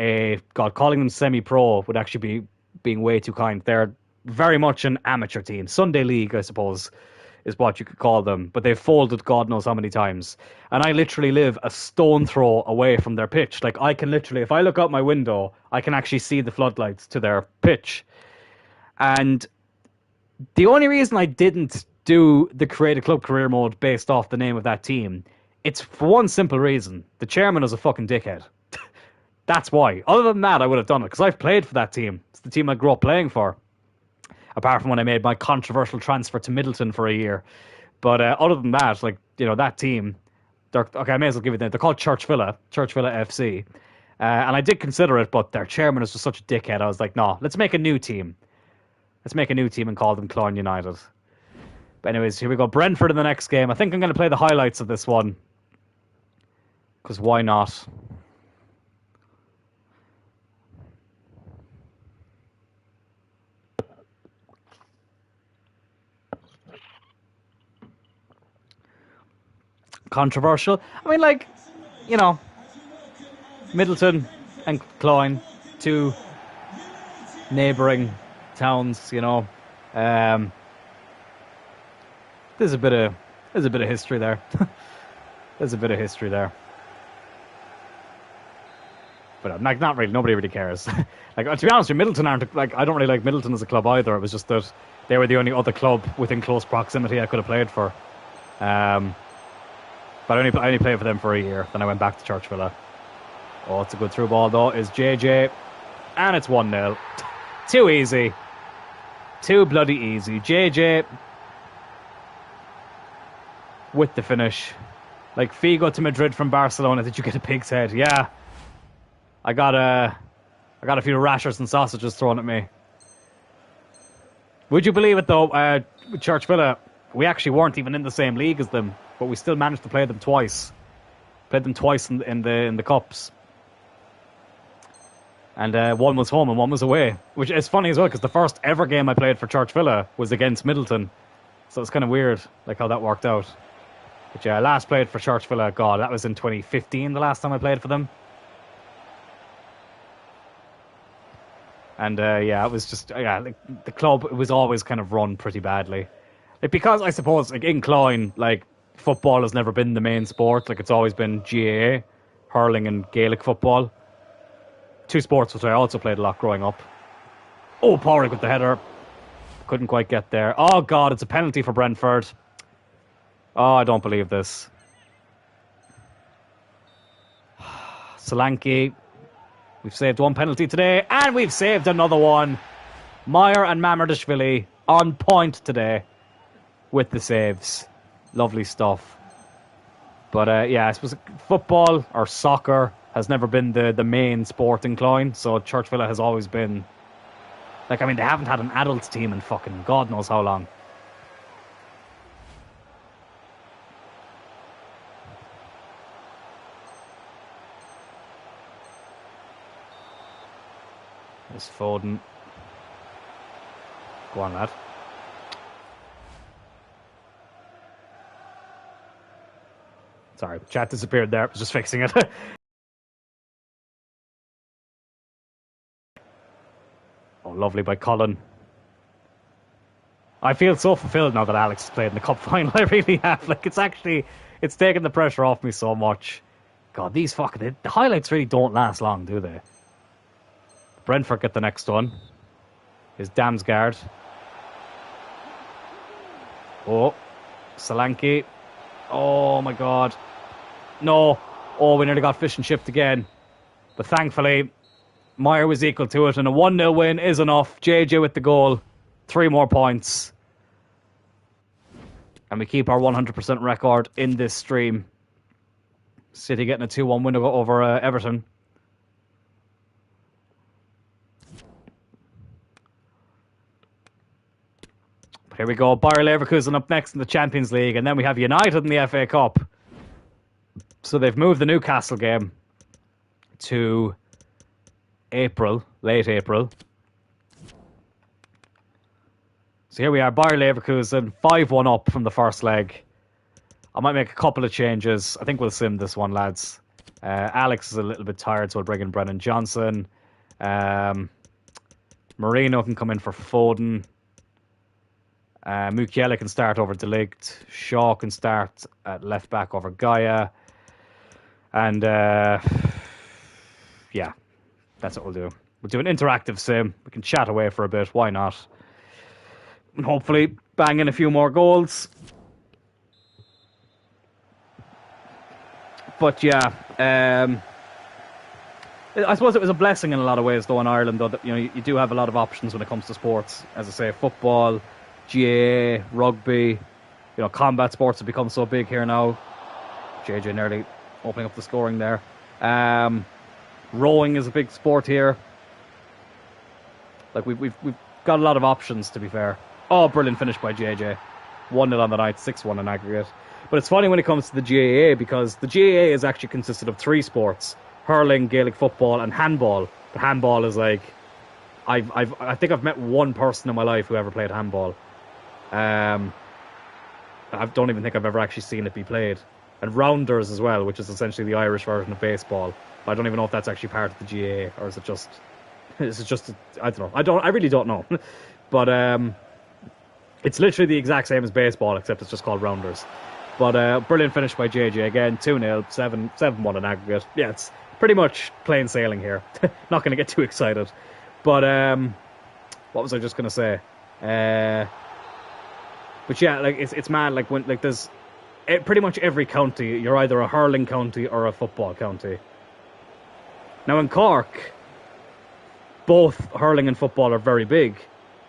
God, calling them semi-pro would actually be being way too kind. They're very much an amateur team. Sunday League, I suppose, is what you could call them. But they've folded God knows how many times. And I literally live a stone throw away from their pitch. Like, I can literally, if I look out my window, I can actually see the floodlights to their pitch. And the only reason I didn't do the create a club career mode based off the name of that team, it's for one simple reason. The chairman is a fucking dickhead. That's why. Other than that, I would have done it, because I've played for that team. It's the team I grew up playing for. Apart from when I made my controversial transfer to Middleton for a year. But other than that, like, you know, that team, okay, I may as well give it the name. They're called Church Villa FC. And I did consider it, but their chairman is just such a dickhead. I was like, no, let's make a new team. Let's make a new team and call them Cloyne United. But anyways, here we go. Brentford in the next game. I think I'm going to play the highlights of this one. Because why not? Controversial. I mean, like, you know, Middleton and Cloyne, two neighbouring towns, you know. There's a bit of history there. There's a bit of history there. But like, not really. Nobody really cares. Like, to be honest, Middleton aren't like. I don't really like Middleton as a club either. It was just that they were the only other club within close proximity I could have played for. But I only played for them for a year. Then I went back to Church Villa. Oh, it's a good through ball though. Is JJ, and it's 1-0. Too easy. Too bloody easy. JJ with the finish. Like Figo to Madrid from Barcelona. Did you get a pig's head? Yeah. I got a few rashers and sausages thrown at me. Would you believe it though? With Church Villa, we actually weren't even in the same league as them, but we still managed to play them twice. Played them twice in the cups. And one was home and one was away, which is funny as well because the first ever game I played for Church Villa was against Middleton, so it's kind of weird like how that worked out. But yeah, I last played for Church Villa. God, that was in 2015. The last time I played for them. And yeah, it was just like the club was always kind of run pretty badly, like, because I suppose like in Cloyne, like football has never been the main sport. Like it's always been GAA, hurling, and Gaelic football. Two sports which I also played a lot growing up. Oh, Porrick with the header, couldn't quite get there. Oh God, it's a penalty for Brentford. Oh, I don't believe this. Solanke. We've saved one penalty today, and we've saved another one. Meyer and Mamardashvili on point today with the saves. Lovely stuff. But yeah, I suppose football or soccer has never been the main sport in Cloyne, so Church Villa has always been... Like, I mean, they haven't had an adults team in fucking God knows how long. There's Foden. Go on, lad. Sorry, chat disappeared there. I was just fixing it. Oh, lovely by Colin. I feel so fulfilled now that Alex has played in the cup final. I really have. Like, it's taken the pressure off me so much. God, these fucking... The highlights really don't last long, do they? Brentford get the next one. Is Damsgaard. Oh, Solanke. Oh, my God. No. Oh, we nearly got fish and chipped again. But thankfully, Meyer was equal to it, and a 1-0 win is enough. JJ with the goal. 3 more points. And we keep our 100% record in this stream. City getting a 2-1 win over Everton. But here we go. Bayer Leverkusen up next in the Champions League, and then we have United in the FA Cup. So they've moved the Newcastle game to April, late April. So here we are, Bayer Leverkusen, 5-1 up from the first leg. I might make a couple of changes. I think we'll sim this one, lads. Alex is a little bit tired, so we'll bring in Brennan Johnson. Marino can come in for Foden. Mukiele can start over De Ligt. Shaw can start at left back over Gaia. And yeah, that's what we'll do. We'll do an interactive sim. We can chat away for a bit. Why not? And hopefully bang in a few more goals. But yeah, I suppose it was a blessing in a lot of ways, though, in Ireland, though, that, you know, you do have a lot of options when it comes to sports. As I say, football, GAA, rugby, you know, combat sports have become so big here now. JJ nearly opening up the scoring there. Rowing is a big sport here. Like, we've got a lot of options, to be fair. Oh, brilliant finish by JJ. 1-0 on the night, 6-1 in aggregate. But it's funny when it comes to the GAA, because the GAA is actually consisted of 3 sports: hurling, Gaelic football, and handball. But handball is like, I think I've met one person in my life who ever played handball. I don't even think I've ever actually seen it be played. And rounders as well, which is essentially the Irish version of baseball. But I don't even know if that's actually part of the GAA, or is it just I don't know. I really don't know. But it's literally the exact same as baseball, except it's just called rounders. But brilliant finish by JJ again. 2-0, 7-1 in aggregate. Yeah, it's pretty much plain sailing here. Not going to get too excited. But what was I just going to say? But yeah, like it's mad. Like when there's pretty much every county, you're either a hurling county or a football county. Now in Cork, both hurling and football are very big,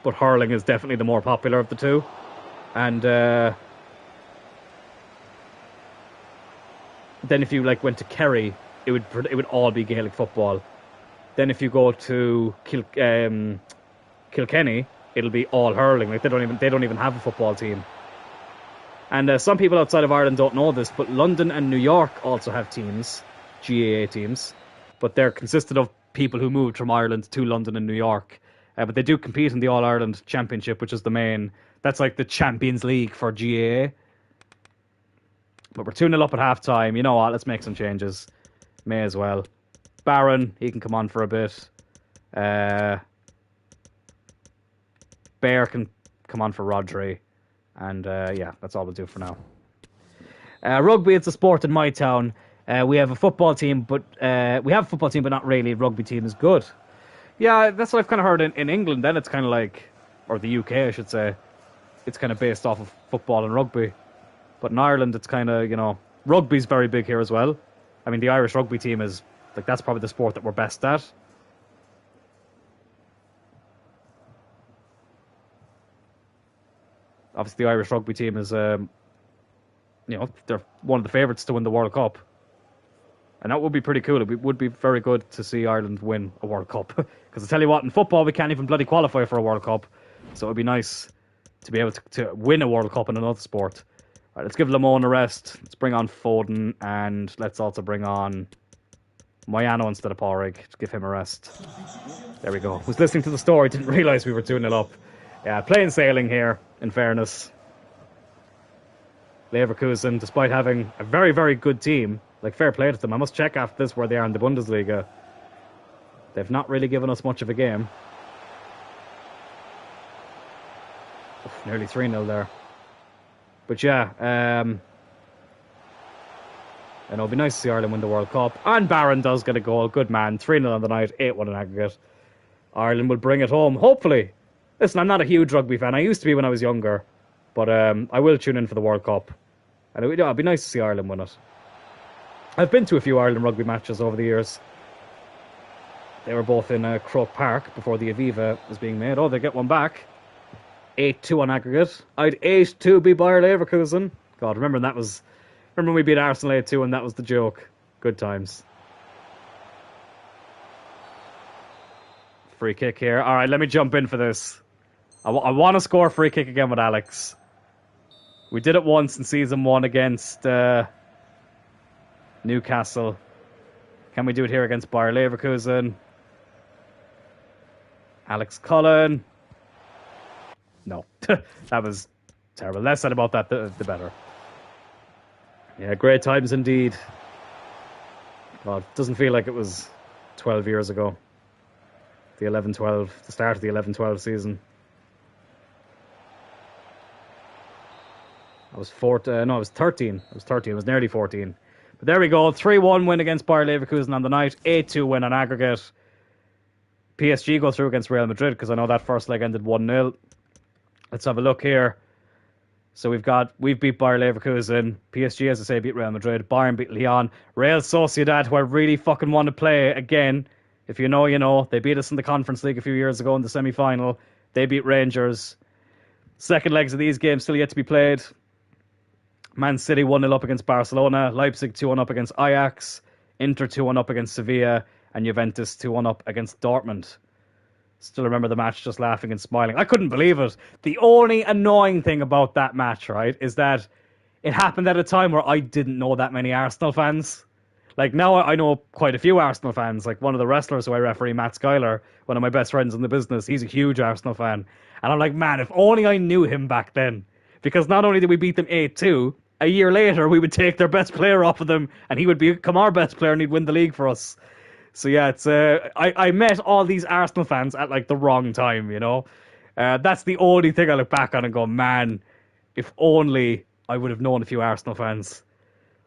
but hurling is definitely the more popular of the two. And then if you went to Kerry, it would all be Gaelic football. Then if you go to Kilkenny, it'll be all hurling. Like they don't even have a football team. And some people outside of Ireland don't know this, but London and New York also have teams, GAA teams, but they're consisted of people who moved from Ireland to London and New York. But they do compete in the All-Ireland Championship, which is that's like the Champions League for GAA. But we're 2-0 up at half-time. You know what? Let's make some changes. May as well. Barron, he can come on for a bit. Bear can come on for Rodri. And yeah, that's all we'll do for now. Rugby, it's a sport in my town. We have a football team, but not really. Rugby team is good. Yeah, that's what I've kind of heard in England. Then it's kind of like, or the UK, I should say, it's kind of based off of football and rugby. But in Ireland, it's kind of, rugby's very big here as well. I mean, the Irish rugby team is Like, that's probably the sport that we're best at. Obviously, the Irish rugby team is, they're one of the favourites to win the World Cup. And that would be pretty cool. It would be very good to see Ireland win a World Cup. Because I tell you what, in football, we can't even bloody qualify for a World Cup. So it would be nice to be able to win a World Cup in another sport. Right, let's give Lamone a rest. Let's bring on Foden. And let's also bring on Moyano instead of Porrig to give him a rest. There we go. Was listening to the story, didn't realise we were 2-0 up. Yeah, plain sailing here, in fairness. Leverkusen, despite having a very, very good team, like, fair play to them. I must check after this where they are in the Bundesliga. They've not really given us much of a game. Oof, nearly 3-0 there. But yeah, and it'll be nice to see Ireland win the World Cup. And Barron does get a goal. Good man. 3-0 on the night, 8-1 in aggregate. Ireland will bring it home, hopefully. Listen, I'm not a huge rugby fan. I used to be when I was younger. But I will tune in for the World Cup. And it'll be nice to see Ireland win it. I've been to a few Ireland rugby matches over the years. They were both in Croke Park before the Aviva was being made. Oh, they get one back. 8-2 on aggregate. I'd 8-2 beat Bayer Leverkusen. God, remember when we beat Arsenal 8-2 and that was the joke. Good times. Free kick here. All right, let me jump in for this. I want to score a free kick again with Alex. We did it once in season 1 against Newcastle. Can we do it here against Bayer Leverkusen? Alex Cullen. No, that was terrible. Less said about that, the better. Yeah, great times indeed. God, doesn't feel like it was 12 years ago. The 11-12, the start of the 11-12 season. I was 13. I was 13. I was nearly 14. But there we go. 3-1 win against Bayer Leverkusen on the night. 8-2 win on aggregate. PSG go through against Real Madrid because I know that first leg ended 1-0. Let's have a look here. So we've beat Bayer Leverkusen. PSG, as I say, beat Real Madrid. Bayern beat Lyon. Real Sociedad, who I really fucking want to play again. If you know, you know. They beat us in the Conference League a few years ago in the semi-final. They beat Rangers. Second legs of these games still yet to be played. Man City 1-0 up against Barcelona. Leipzig 2-1 up against Ajax. Inter 2-1 up against Sevilla. And Juventus 2-1 up against Dortmund. Still remember the match, just laughing and smiling. I couldn't believe it. The only annoying thing about that match, right, is that it happened at a time where I didn't know that many Arsenal fans. Like, now I know quite a few Arsenal fans. Like, one of the wrestlers who I referee, Matt Schuyler, one of my best friends in the business, he's a huge Arsenal fan. And I'm like, man, if only I knew him back then. Because not only did we beat them 8-2, a year later we would take their best player off of them and he would become our best player and he'd win the league for us. So yeah, it's I met all these Arsenal fans at like the wrong time, you know. That's the only thing I look back on and go, man, if only I would have known a few Arsenal fans.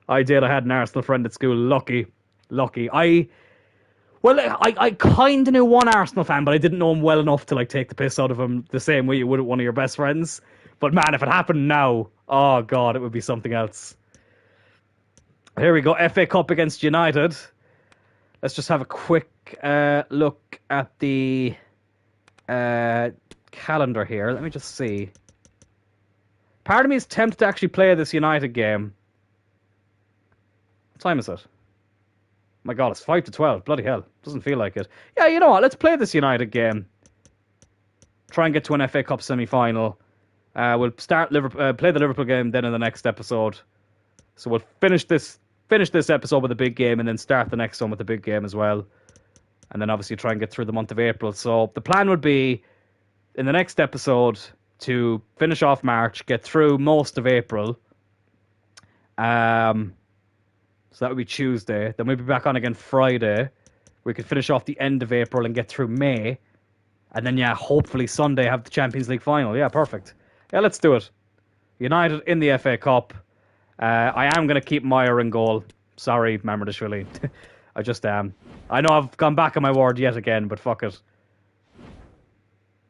I did. I had an Arsenal friend at school. Lucky. I kind of knew one Arsenal fan, but I didn't know him well enough to like take the piss out of him the same way you would one of your best friends. But man, if it happened now, oh god, it would be something else. Here we go. FA Cup against United. Let's just have a quick look at the calendar here. Let me just see. Part of me is tempted to actually play this United game. What time is it? My god, it's 5 to 12. Bloody hell. Doesn't feel like it. Yeah, you know what? Let's play this United game. Try and get to an FA Cup semi-final. We'll start play the Liverpool game then in the next episode. So we'll finish this episode with a big game and then start the next one with a big game as well. And then obviously try and get through the month of April. So the plan would be in the next episode to finish off March, get through most of April. So that would be Tuesday. Then we'll be back on again Friday. We could finish off the end of April and get through May. And then, yeah, hopefully Sunday have the Champions League final. Yeah, perfect. Yeah, let's do it. United in the FA Cup. I am going to keep Meyer in goal. Sorry, Mamardashvili. I just am. I know I've gone back on my word yet again, but fuck it.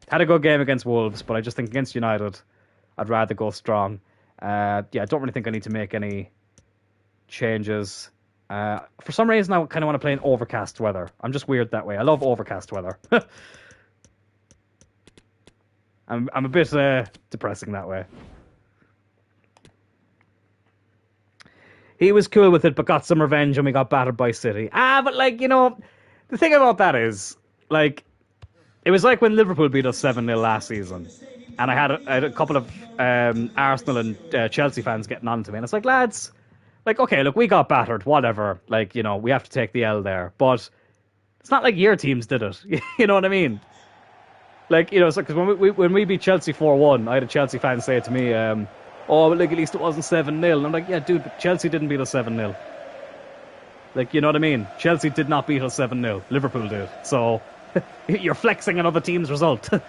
Had a good game against Wolves, but I just think against United, I'd rather go strong. Yeah, I don't really think I need to make any changes. For some reason, I kind of want to play in overcast weather. I'm just weird that way. I love overcast weather. I'm a bit depressing that way. He was cool with it, but got some revenge and we got battered by City. But like, you know, the thing about that is, like, it was like when Liverpool beat us 7-0 last season. And I had a couple of Arsenal and Chelsea fans getting on to me. And it's like, lads, like, okay, look, we got battered, whatever. Like, you know, we have to take the L there. But it's not like your teams did it. You know what I mean? Like, you know, because when we beat Chelsea 4-1, I had a Chelsea fan say to me, oh, but like, at least it wasn't 7-0. And I'm like, yeah, dude, but Chelsea didn't beat us 7-0. Like, you know what I mean? Chelsea did not beat us 7-0. Liverpool did. So, you're flexing another team's result. I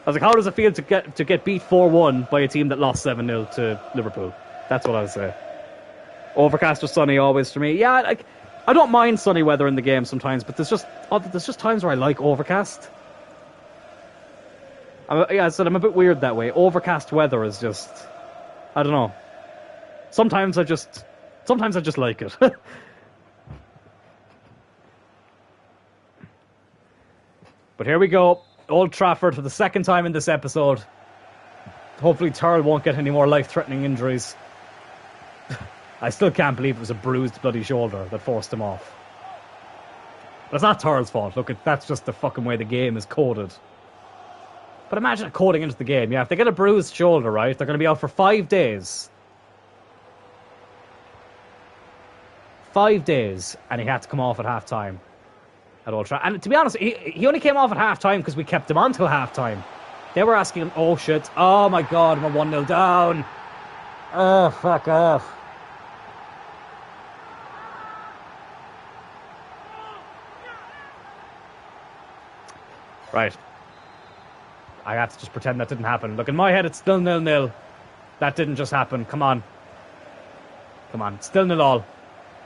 was like, how does it feel to get beat 4-1 by a team that lost 7-0 to Liverpool? That's what I would say. Overcast or sunny always for me. Yeah, like, I don't mind sunny weather in the game sometimes, but there's just times where I like overcast. I said I'm a bit weird that way. Overcast weather is just, I don't know. Sometimes I just like it. But here we go. Old Trafford for the second time in this episode. Hopefully Turl won't get any more life-threatening injuries. I still can't believe it was a bruised bloody shoulder that forced him off. But it's not Turl's fault. Look, that's just the fucking way the game is coded. But imagine it coding into the game. Yeah, if they get a bruised shoulder, right, they're going to be out for 5 days. 5 days, and he had to come off at half-time at Old Trafford. And to be honest, he only came off at half-time because we kept him on till half-time. They were asking him, oh shit, oh my god, we're 1-0 down. Oh, fuck off. Right. I have to just pretend that didn't happen. Look, in my head, it's still 0-0. That didn't just happen. Come on. Come on. Still 0-all.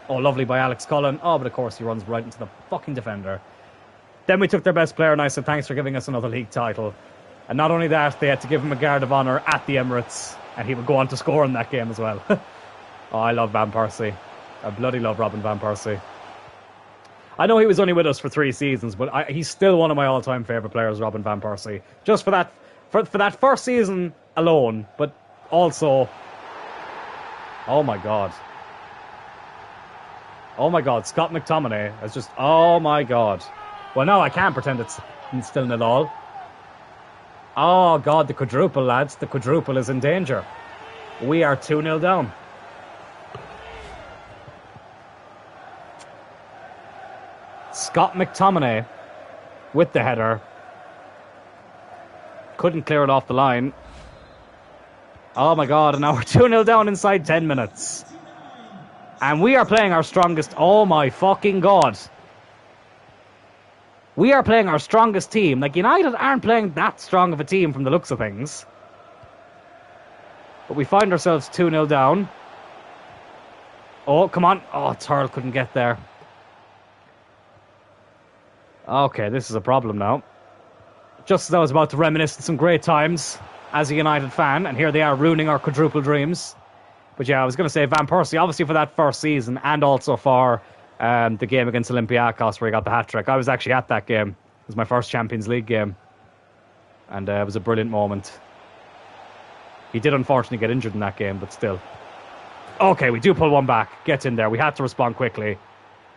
Oh, lovely by Alex Cloyne. Oh, but of course he runs right into the fucking defender. Then we took their best player and I said, thanks for giving us another league title. And not only that, they had to give him a guard of honour at the Emirates. And he would go on to score in that game as well. Oh, I love Van Persie. I bloody love Robin Van Persie. I know he was only with us for 3 seasons, but he's still one of my all-time favourite players, Robin Van Persie. Just for that first season alone, but also... Oh my god. Oh my god, Scott McTominay is just... Oh my god. Well, no, I can't pretend it's still 0-all. Oh god, the quadruple, lads. The quadruple is in danger. We are 2-0 down. Scott McTominay with the header. Couldn't clear it off the line. Oh my god, and now we're 2-0 down inside 10 minutes. And we are playing our strongest... Oh my fucking god. We are playing our strongest team. Like, United aren't playing that strong of a team from the looks of things. But we find ourselves 2-0 down. Oh, come on. Oh, Turl couldn't get there. Okay, this is a problem now. Just as I was about to reminisce on some great times as a United fan, and here they are ruining our quadruple dreams. But yeah, I was going to say Van Persie, obviously for that first season, and also for the game against Olympiacos where he got the hat-trick. I was actually at that game. It was my first Champions League game. And it was a brilliant moment. He did unfortunately get injured in that game, but still. Okay, we do pull one back. Get in there. We had to respond quickly.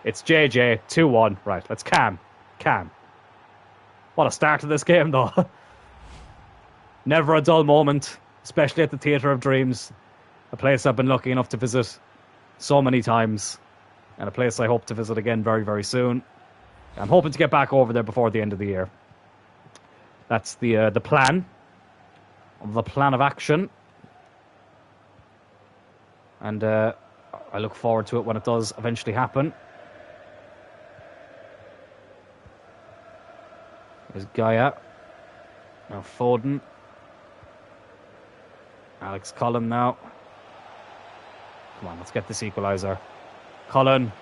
It's JJ, 2-1. Right, let's calm. Calm. What a start to this game, though. Never a dull moment, especially at the Theatre of Dreams. A place I've been lucky enough to visit so many times. And a place I hope to visit again very, very soon. I'm hoping to get back over there before the end of the year. That's the plan. The plan of action. And I look forward to it when it does eventually happen. There's Gaia. Now Foden. Alex Cloyne now. Come on, let's get this equaliser. Cloyne.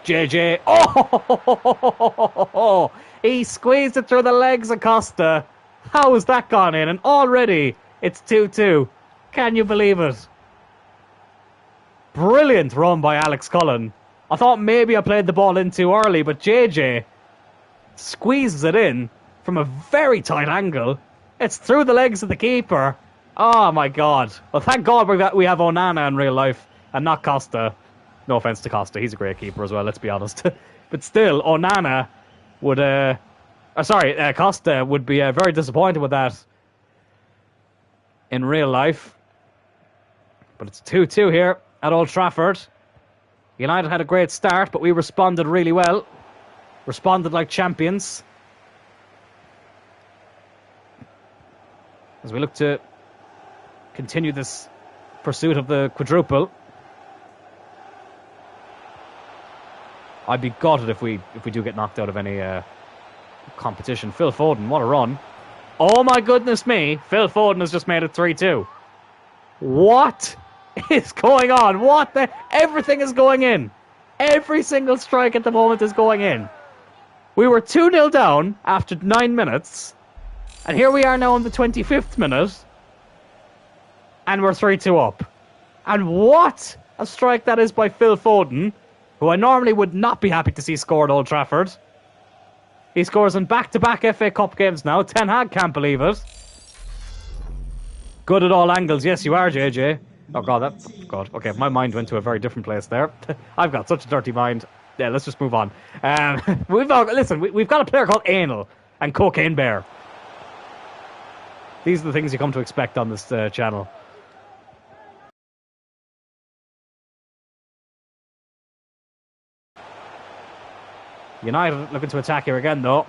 JJ. Oh! He squeezed it through the legs of Costa. How has that gone in? And already it's 2-2. Can you believe it? Brilliant run by Alex Cloyne. I thought maybe I played the ball in too early, but JJ squeezes it in from a very tight angle. It's through the legs of the keeper. Oh my god. Well, thank God we have Onana in real life and not Costa. No offense to Costa, he's a great keeper as well, let's be honest. But still, Onana would, Costa would be very disappointed with that in real life. But it's 2-2 here at Old Trafford. United had a great start, but we responded really well. Responded like champions. As we look to continue this pursuit of the quadruple. I'd be gutted if we do get knocked out of any competition. Phil Foden, what a run. Oh my goodness me, Phil Foden has just made it 3-2. What is going on? Everything is going in. Every single strike at the moment is going in. We were 2-0 down after 9 minutes. And here we are now in the 25th minute. And we're 3-2 up. And what a strike that is by Phil Foden, who I normally would not be happy to see score at Old Trafford. He scores in back-to-back FA Cup games now. Ten Hag can't believe it. Good at all angles. Yes, you are, JJ. Oh, God. Okay, my mind went to a very different place there. I've got such a dirty mind. Yeah, let's just move on. We've got a player called Anal and Cocaine Bear. These are the things you come to expect on this channel. United looking to attack here again, though.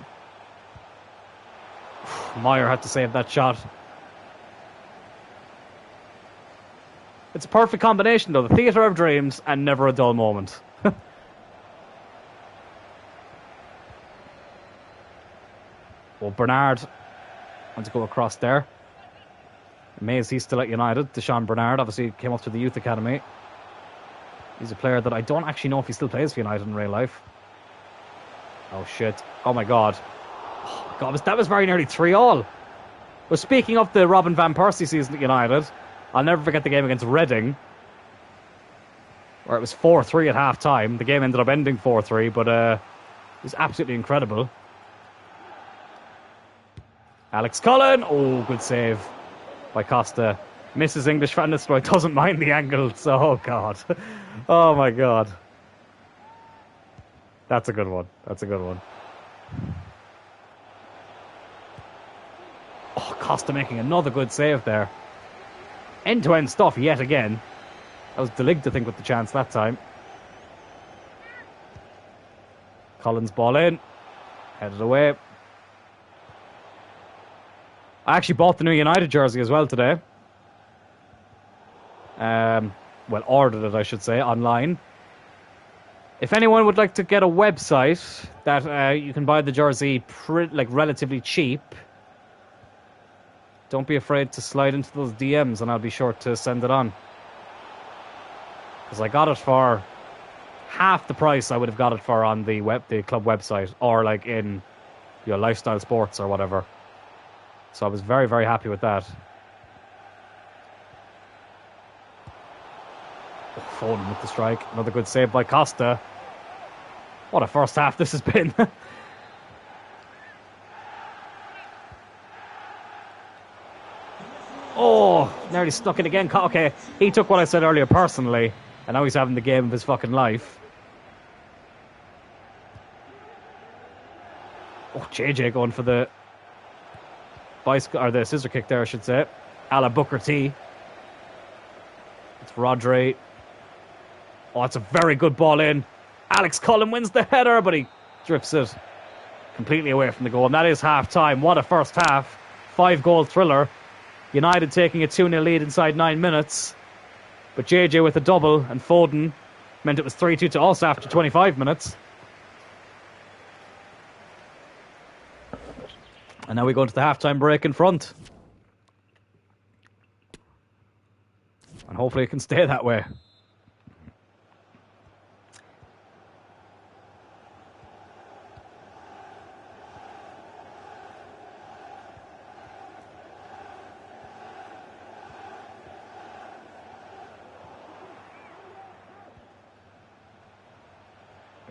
Meyer had to save that shot. It's a perfect combination, though. The theatre of dreams and never a dull moment. Well, Bernard wants to go across there. Amazed he's still at United. Deshaun Bernard obviously came up to the youth academy. He's a player that I don't actually know if he still plays for United in real life. Oh, shit. Oh, my God. Oh, God, that was very nearly 3-3. Well, speaking of the Robin Van Persie season at United, I'll never forget the game against Reading, where it was 4-3 at half-time. The game ended up ending 4-3, but it was absolutely incredible. Alex Cloyne. Oh, good save by Costa. Misses English Van Nistelrooy, doesn't mind the angle. So, oh, God. Oh, my God. That's a good one. That's a good one. Oh, Costa making another good save there. End-to-end stuff yet again. That was De Ligt, I think, with the chance that time. Collins ball in. Headed away. I actually bought the new United jersey as well today. Well, ordered it, I should say, online. If anyone would like to get a website that you can buy the jersey relatively cheap, don't be afraid to slide into those DMs and I'll be sure to send it on. Because I got it for half the price I would have got it for on the club website, or like in your Lifestyle Sports or whatever. So I was very, very happy with that. Oh, Foden with the strike. Another good save by Costa. What a first half this has been. Oh, nearly stuck it again. Okay, he took what I said earlier personally, and now he's having the game of his fucking life. Oh, JJ going for the bicycle, or the scissor kick there, I should say. A la Booker T. It's Rodri. Oh, it's a very good ball in. Alex Cullen wins the header, but he drifts it completely away from the goal. And that is half-time. What a first half. 5-goal thriller. United taking a 2-0 lead inside 9 minutes. But JJ with a double and Foden meant it was 3-2 to us after 25 minutes. And now we go into the half-time break in front. And hopefully it can stay that way.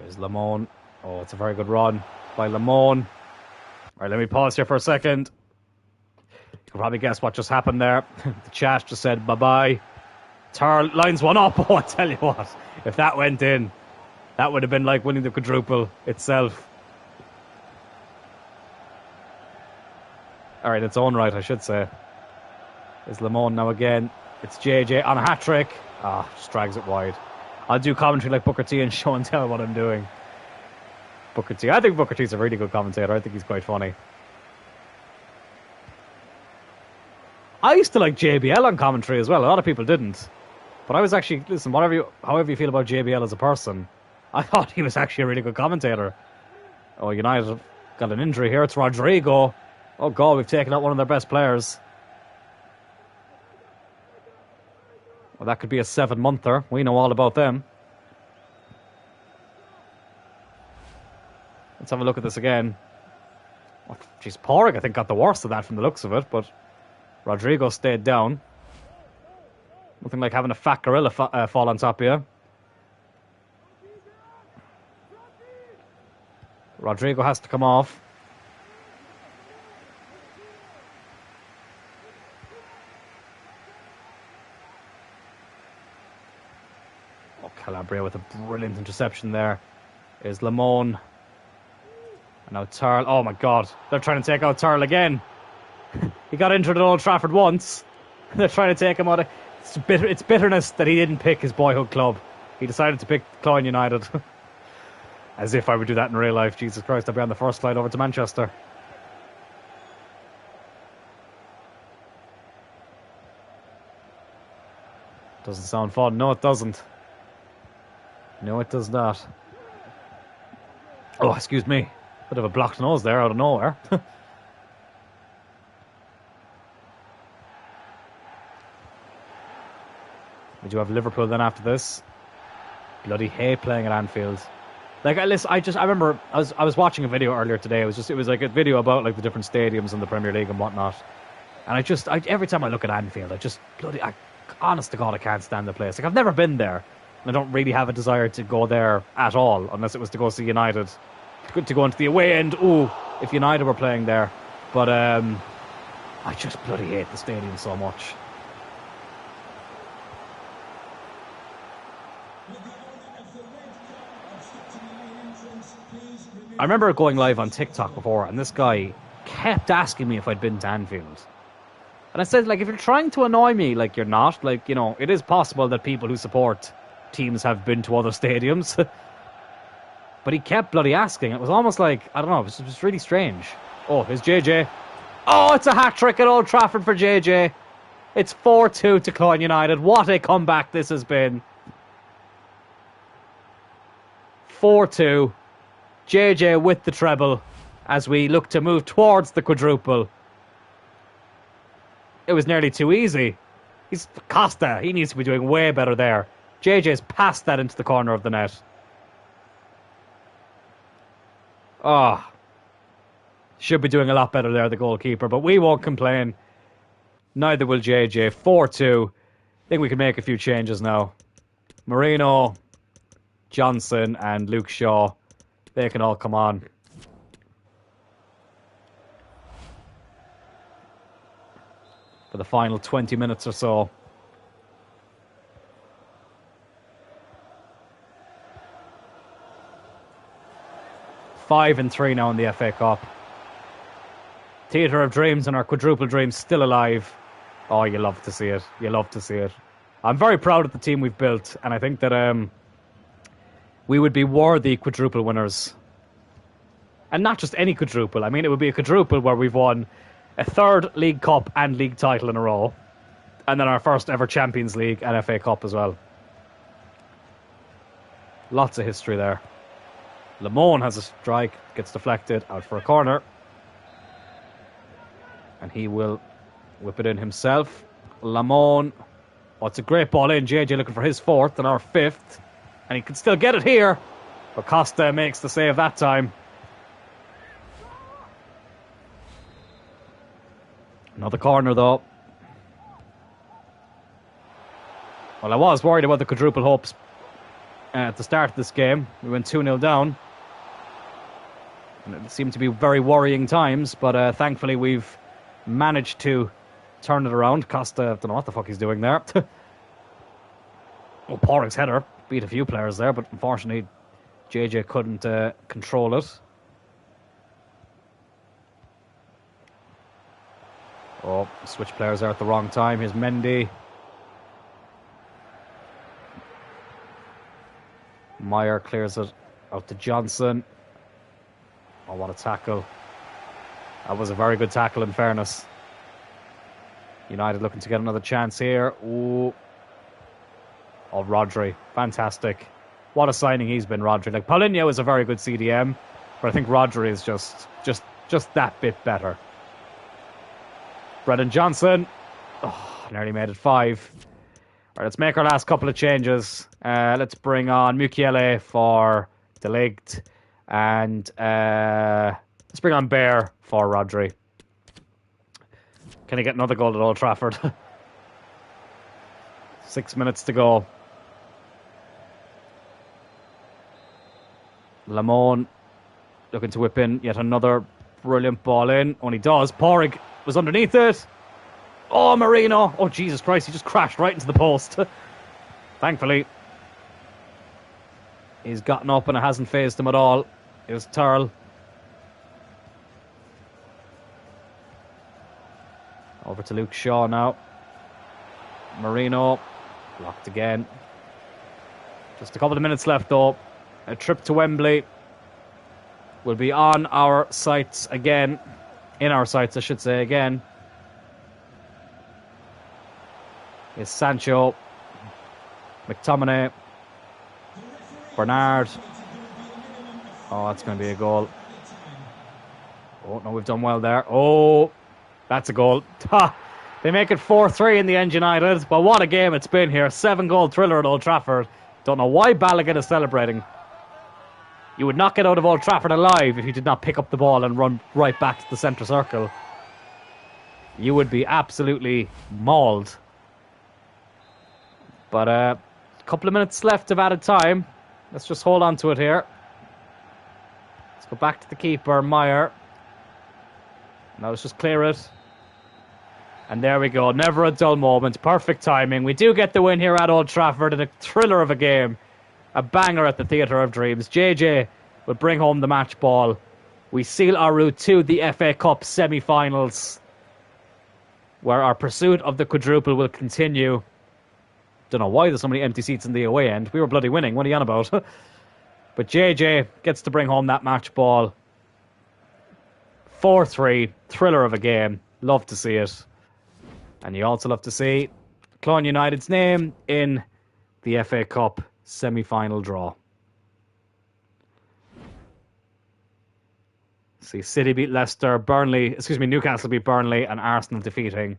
There's Lamone. Oh, it's a very good run by Lamone. All right, let me pause here for a second. You can probably guess what just happened there. The chat just said bye-bye. Turl lines one up. Oh, I tell you what. If that went in, that would have been like winning the quadruple itself. All right, its own right, I should say. There's Lamone now again. It's JJ on a hat-trick. Just drags it wide. I'll do commentary like Booker T and show and tell what I'm doing. Booker T. I think Booker T's a really good commentator. I think he's quite funny. I used to like JBL on commentary as well. A lot of people didn't. But I was actually, listen, however you feel about JBL as a person, I thought he was actually a really good commentator. Oh, United have got an injury here. It's Rodrigo. Oh, God, we've taken out one of their best players. Well, that could be a 7-monther. We know all about them. Let's have a look at this again. Oh, geez, Porrick, I think, got the worst of that from the looks of it, but Rodrigo stayed down. Nothing like having a fat gorilla fall on top of you. Rodrigo has to come off. Oh, Calabria with a brilliant interception there. Is Lamone. And now Turl. Oh my God. They're trying to take out Turl again. He got injured at Old Trafford once. They're trying to take him out. It's bitterness that he didn't pick his boyhood club. He decided to pick Cloyne United. As if I would do that in real life. Jesus Christ, I'd be on the first flight over to Manchester. Doesn't sound fun. No, it doesn't. No, it does not. Oh, excuse me. Bit of a blocked nose there out of nowhere. We do have Liverpool then after this. Bloody hate playing at Anfield. Like, I remember I was watching a video earlier today. It was like a video about like the different stadiums in the Premier League and whatnot. And every time I look at Anfield, honest to God, I can't stand the place. Like, I've never been there. I don't really have a desire to go there at all, unless it was to go see United. Good to go into the away end. Ooh, if United were playing there. But I just bloody hate the stadium so much. I remember going live on TikTok before, and this guy kept asking me if I'd been to Anfield. And I said, like, if you're trying to annoy me, like, you're not. Like, you know, it is possible that people who support teams have been to other stadiums. But he kept bloody asking. It was almost like, I don't know, it was really strange. Oh, here's JJ. Oh, it's a hat-trick at Old Trafford for JJ. It's 4-2 to Cloyne United. What a comeback this has been. 4-2. JJ with the treble as we look to move towards the quadruple. It was nearly too easy. He's Costa. He needs to be doing way better there. JJ's passed that into the corner of the net. Oh. Should be doing a lot better there, the goalkeeper. But we won't complain. Neither will JJ. 4-2. I think we can make a few changes now. Marino, Johnson and Luke Shaw. They can all come on. For the final 20 minutes or so. 5-3 now in the FA Cup. Theatre of Dreams and our quadruple dreams still alive. Oh, you love to see it. You love to see it. I'm very proud of the team we've built, and I think that we would be worthy quadruple winners. And not just any quadruple. I mean, it would be a quadruple where we've won a third League Cup and League title in a row. And then our first ever Champions League and FA Cup as well. Lots of history there. Lamone has a strike, gets deflected, out for a corner. And he will whip it in himself. Lamone. Oh, it's a great ball in. JJ looking for his fourth and our fifth. And he can still get it here. But Costa makes the save that time. Another corner though. Well, I was worried about the quadruple hopes at the start of this game. We went 2-0 down. And it seemed to be very worrying times, but thankfully we've managed to turn it around. Costa, don't know what the fuck he's doing there. Oh, Porrick's header beat a few players there, but unfortunately JJ couldn't control it. Oh, switch players there at the wrong time. Here's Mendy. Meyer clears it out to Johnson. Oh, what a tackle. That was a very good tackle, in fairness. United looking to get another chance here. Ooh. Oh, Rodri. Fantastic. What a signing he's been, Rodri. Like, Paulinho is a very good CDM, but I think Rodri is just that bit better. Brendan Johnson. Oh, nearly made it 5. All right, let's make our last couple of changes. Let's bring on Mukiele for De Ligt. And let's bring on Bear for Rodri. Can he get another goal at Old Trafford? 6 minutes to go. Lamone looking to whip in yet another brilliant ball in. Only does. Porrig was underneath it. Oh, Marino. Oh, Jesus Christ. He just crashed right into the post. Thankfully, he's gotten up and it hasn't phased him at all. Here's Turl. Over to Luke Shaw now. Marino. Blocked again. Just a couple of minutes left though. A trip to Wembley will be on our sights again. In our sights, I should say, again. Is Sancho. McTominay. Bernard. Oh, that's going to be a goal. Oh, no, we've done well there. Oh, that's a goal. Ha! They make it 4-3 in the end, United. But what a game it's been here. 7-goal thriller at Old Trafford. Don't know why Balogun is celebrating. You would not get out of Old Trafford alive if you did not pick up the ball and run right back to the centre circle. You would be absolutely mauled. But a couple of minutes left of added time. Let's just hold on to it here. Let's go back to the keeper, Meyer. Now let's just clear it. And there we go. Never a dull moment. Perfect timing. We do get the win here at Old Trafford in a thriller of a game. A banger at the Theatre of Dreams. JJ will bring home the match ball. We seal our route to the FA Cup semi-finals, where our pursuit of the quadruple will continue. Don't know why there's so many empty seats in the away end. We were bloody winning. What are you on about? But JJ gets to bring home that match ball. 4-3. Thriller of a game. Love to see it. And you also love to see Cloyne United's name in the FA Cup semi-final draw. See, City beat Leicester, Newcastle beat Burnley, and Arsenal defeating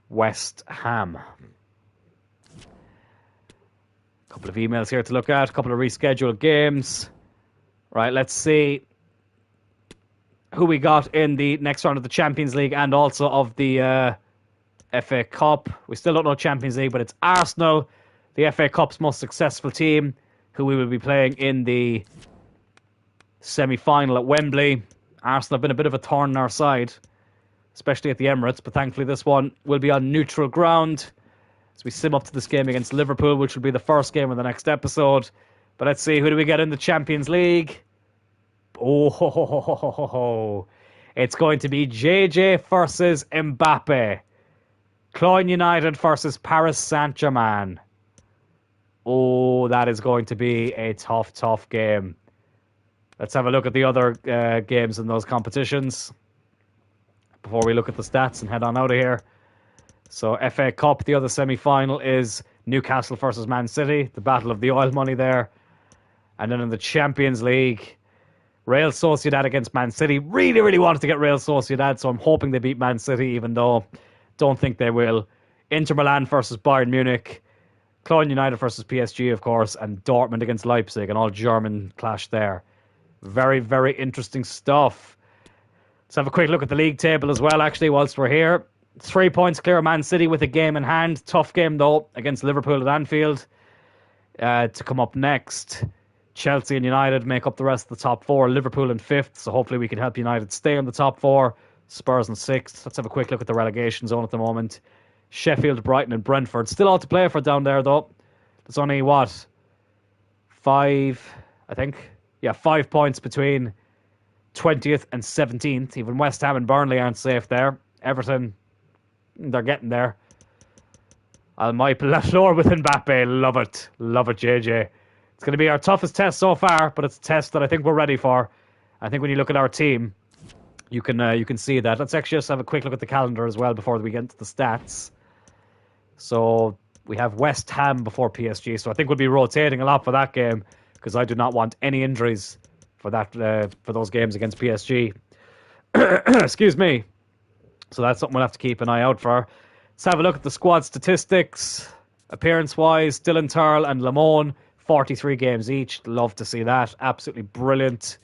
West Ham. A couple of emails here to look at, a couple of rescheduled games. Right, let's see who we got in the next round of the Champions League and also of the FA Cup. We still don't know Champions League, but it's Arsenal, the FA Cup's most successful team, who we will be playing in the semi-final at Wembley. Arsenal have been a bit of a thorn in our side, especially at the Emirates, but thankfully this one will be on neutral ground as we sim up to this game against Liverpool, which will be the first game of the next episode. But let's see, who do we get in the Champions League? Oh, it's going to be JJ versus Mbappe. Cloyne United versus Paris Saint-Germain. Oh, that is going to be a tough, tough game. Let's have a look at the other games in those competitions before we look at the stats and head on out of here. So FA Cup, the other semi-final is Newcastle versus Man City, the battle of the oil money there. And then in the Champions League, Real Sociedad against Man City. Really, really wanted to get Real Sociedad, so I'm hoping they beat Man City, even though don't think they will. Inter Milan versus Bayern Munich. Cloyne United versus PSG, of course, and Dortmund against Leipzig, an all-German clash there. Very, very interesting stuff. Let's have a quick look at the league table as well, actually, whilst we're here. 3 points clear of Man City with a game in hand. Tough game, though, against Liverpool at Anfield. To come up next, Chelsea and United make up the rest of the top four. Liverpool in fifth, so hopefully we can help United stay in the top four. Spurs in sixth. Let's have a quick look at the relegation zone at the moment. Sheffield, Brighton and Brentford. Still all to play for down there, though. There's only, what, 5, I think? Yeah, 5 points between 20th and 17th. Even West Ham and Burnley aren't safe there. Everton, they're getting there. Almighty Lafleur with Mbappe. Love it. Love it, JJ. It's going to be our toughest test so far, but it's a test that I think we're ready for. I think when you look at our team, you can see that. Let's actually just have a quick look at the calendar as well before we get into the stats. So we have West Ham before PSG, so I think we'll be rotating a lot for that game because I do not want any injuries for that for those games against PSG. Excuse me. So that's something we'll have to keep an eye out for. Let's have a look at the squad statistics. Appearance-wise, Dylan Turl and Lamone, 43 games each. Love to see that. Absolutely brilliant.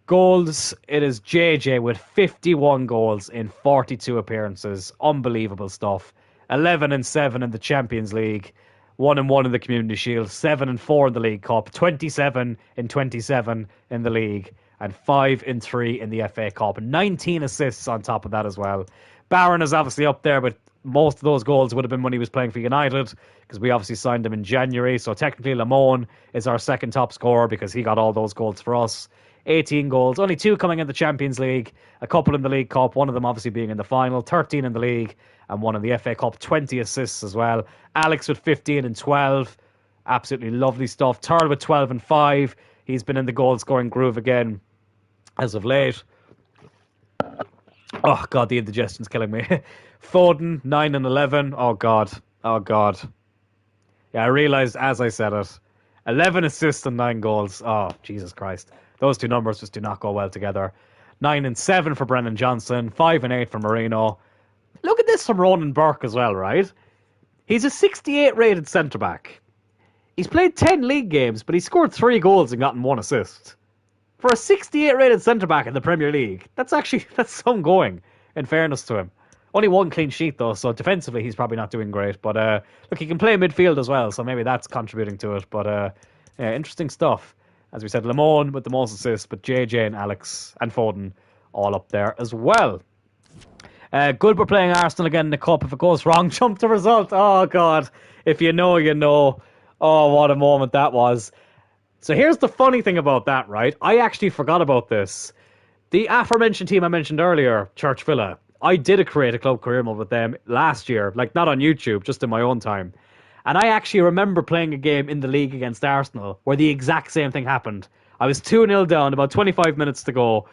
Goals, it is JJ with 51 goals in 42 appearances. Unbelievable stuff. 11-7 in the Champions League. 1-1 in the Community Shield. 7-4 in the League Cup. 27 in 27 in the League. And 5-3 in the FA Cup. 19 assists on top of that as well. Barron is obviously up there, but most of those goals would have been when he was playing for United, because we obviously signed him in January. So technically Lamone is our second top scorer because he got all those goals for us. 18 goals, only 2 coming in the Champions League, a couple in the League Cup, one of them obviously being in the final, 13 in the League, and one in the FA Cup, 20 assists as well. Alex with 15 and 12, absolutely lovely stuff. Turl with 12 and 5, he's been in the goal scoring groove again as of late. Oh God, the indigestion's killing me. Foden, 9 and 11, oh God. Yeah, I realised as I said it, 11 assists and 9 goals, oh Jesus Christ. Those two numbers just do not go well together. 9 and 7 for Brennan Johnson. 5 and 8 for Marino. Look at this from Ronan Burke as well, right? He's a 68 rated centre-back. He's played 10 league games, but he scored 3 goals and gotten 1 assist. For a 68 rated centre-back in the Premier League, that's some going, in fairness to him. Only 1 clean sheet, though, so defensively he's probably not doing great. But look, he can play midfield as well, so maybe that's contributing to it. But yeah, interesting stuff. As we said, Lamone with the most assists, but JJ and Alex and Foden all up there as well. Good, we're playing Arsenal again in the Cup. If it goes wrong, jump to result. Oh, God. If you know, you know. Oh, what a moment that was. So here's the funny thing about that, right? I actually forgot about this. The aforementioned team I mentioned earlier, Church Villa, I did create a club career mode with them last year. Like, not on YouTube, just in my own time. And I actually remember playing a game in the league against Arsenal where the exact same thing happened. I was 2-0 down, about 25 minutes to go.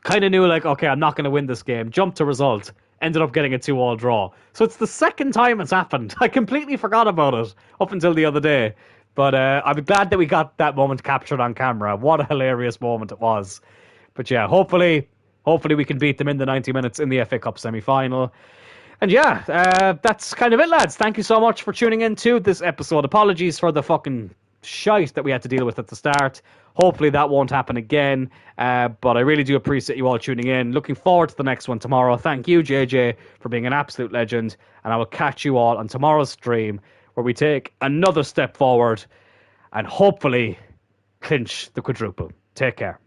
Kind of knew, like, okay, I'm not going to win this game. Jumped to result. Ended up getting a 2-2 draw. So it's the second time it's happened. I completely forgot about it up until the other day. But I'm glad that we got that moment captured on camera. What a hilarious moment it was. But yeah, hopefully we can beat them in the 90 minutes in the FA Cup semi-final. And yeah, that's kind of it, lads. Thank you so much for tuning in to this episode. Apologies for the fucking shite that we had to deal with at the start. Hopefully that won't happen again. But I really do appreciate you all tuning in. Looking forward to the next one tomorrow. Thank you, JJ, for being an absolute legend. And I will catch you all on tomorrow's stream where we take another step forward and hopefully clinch the quadruple. Take care.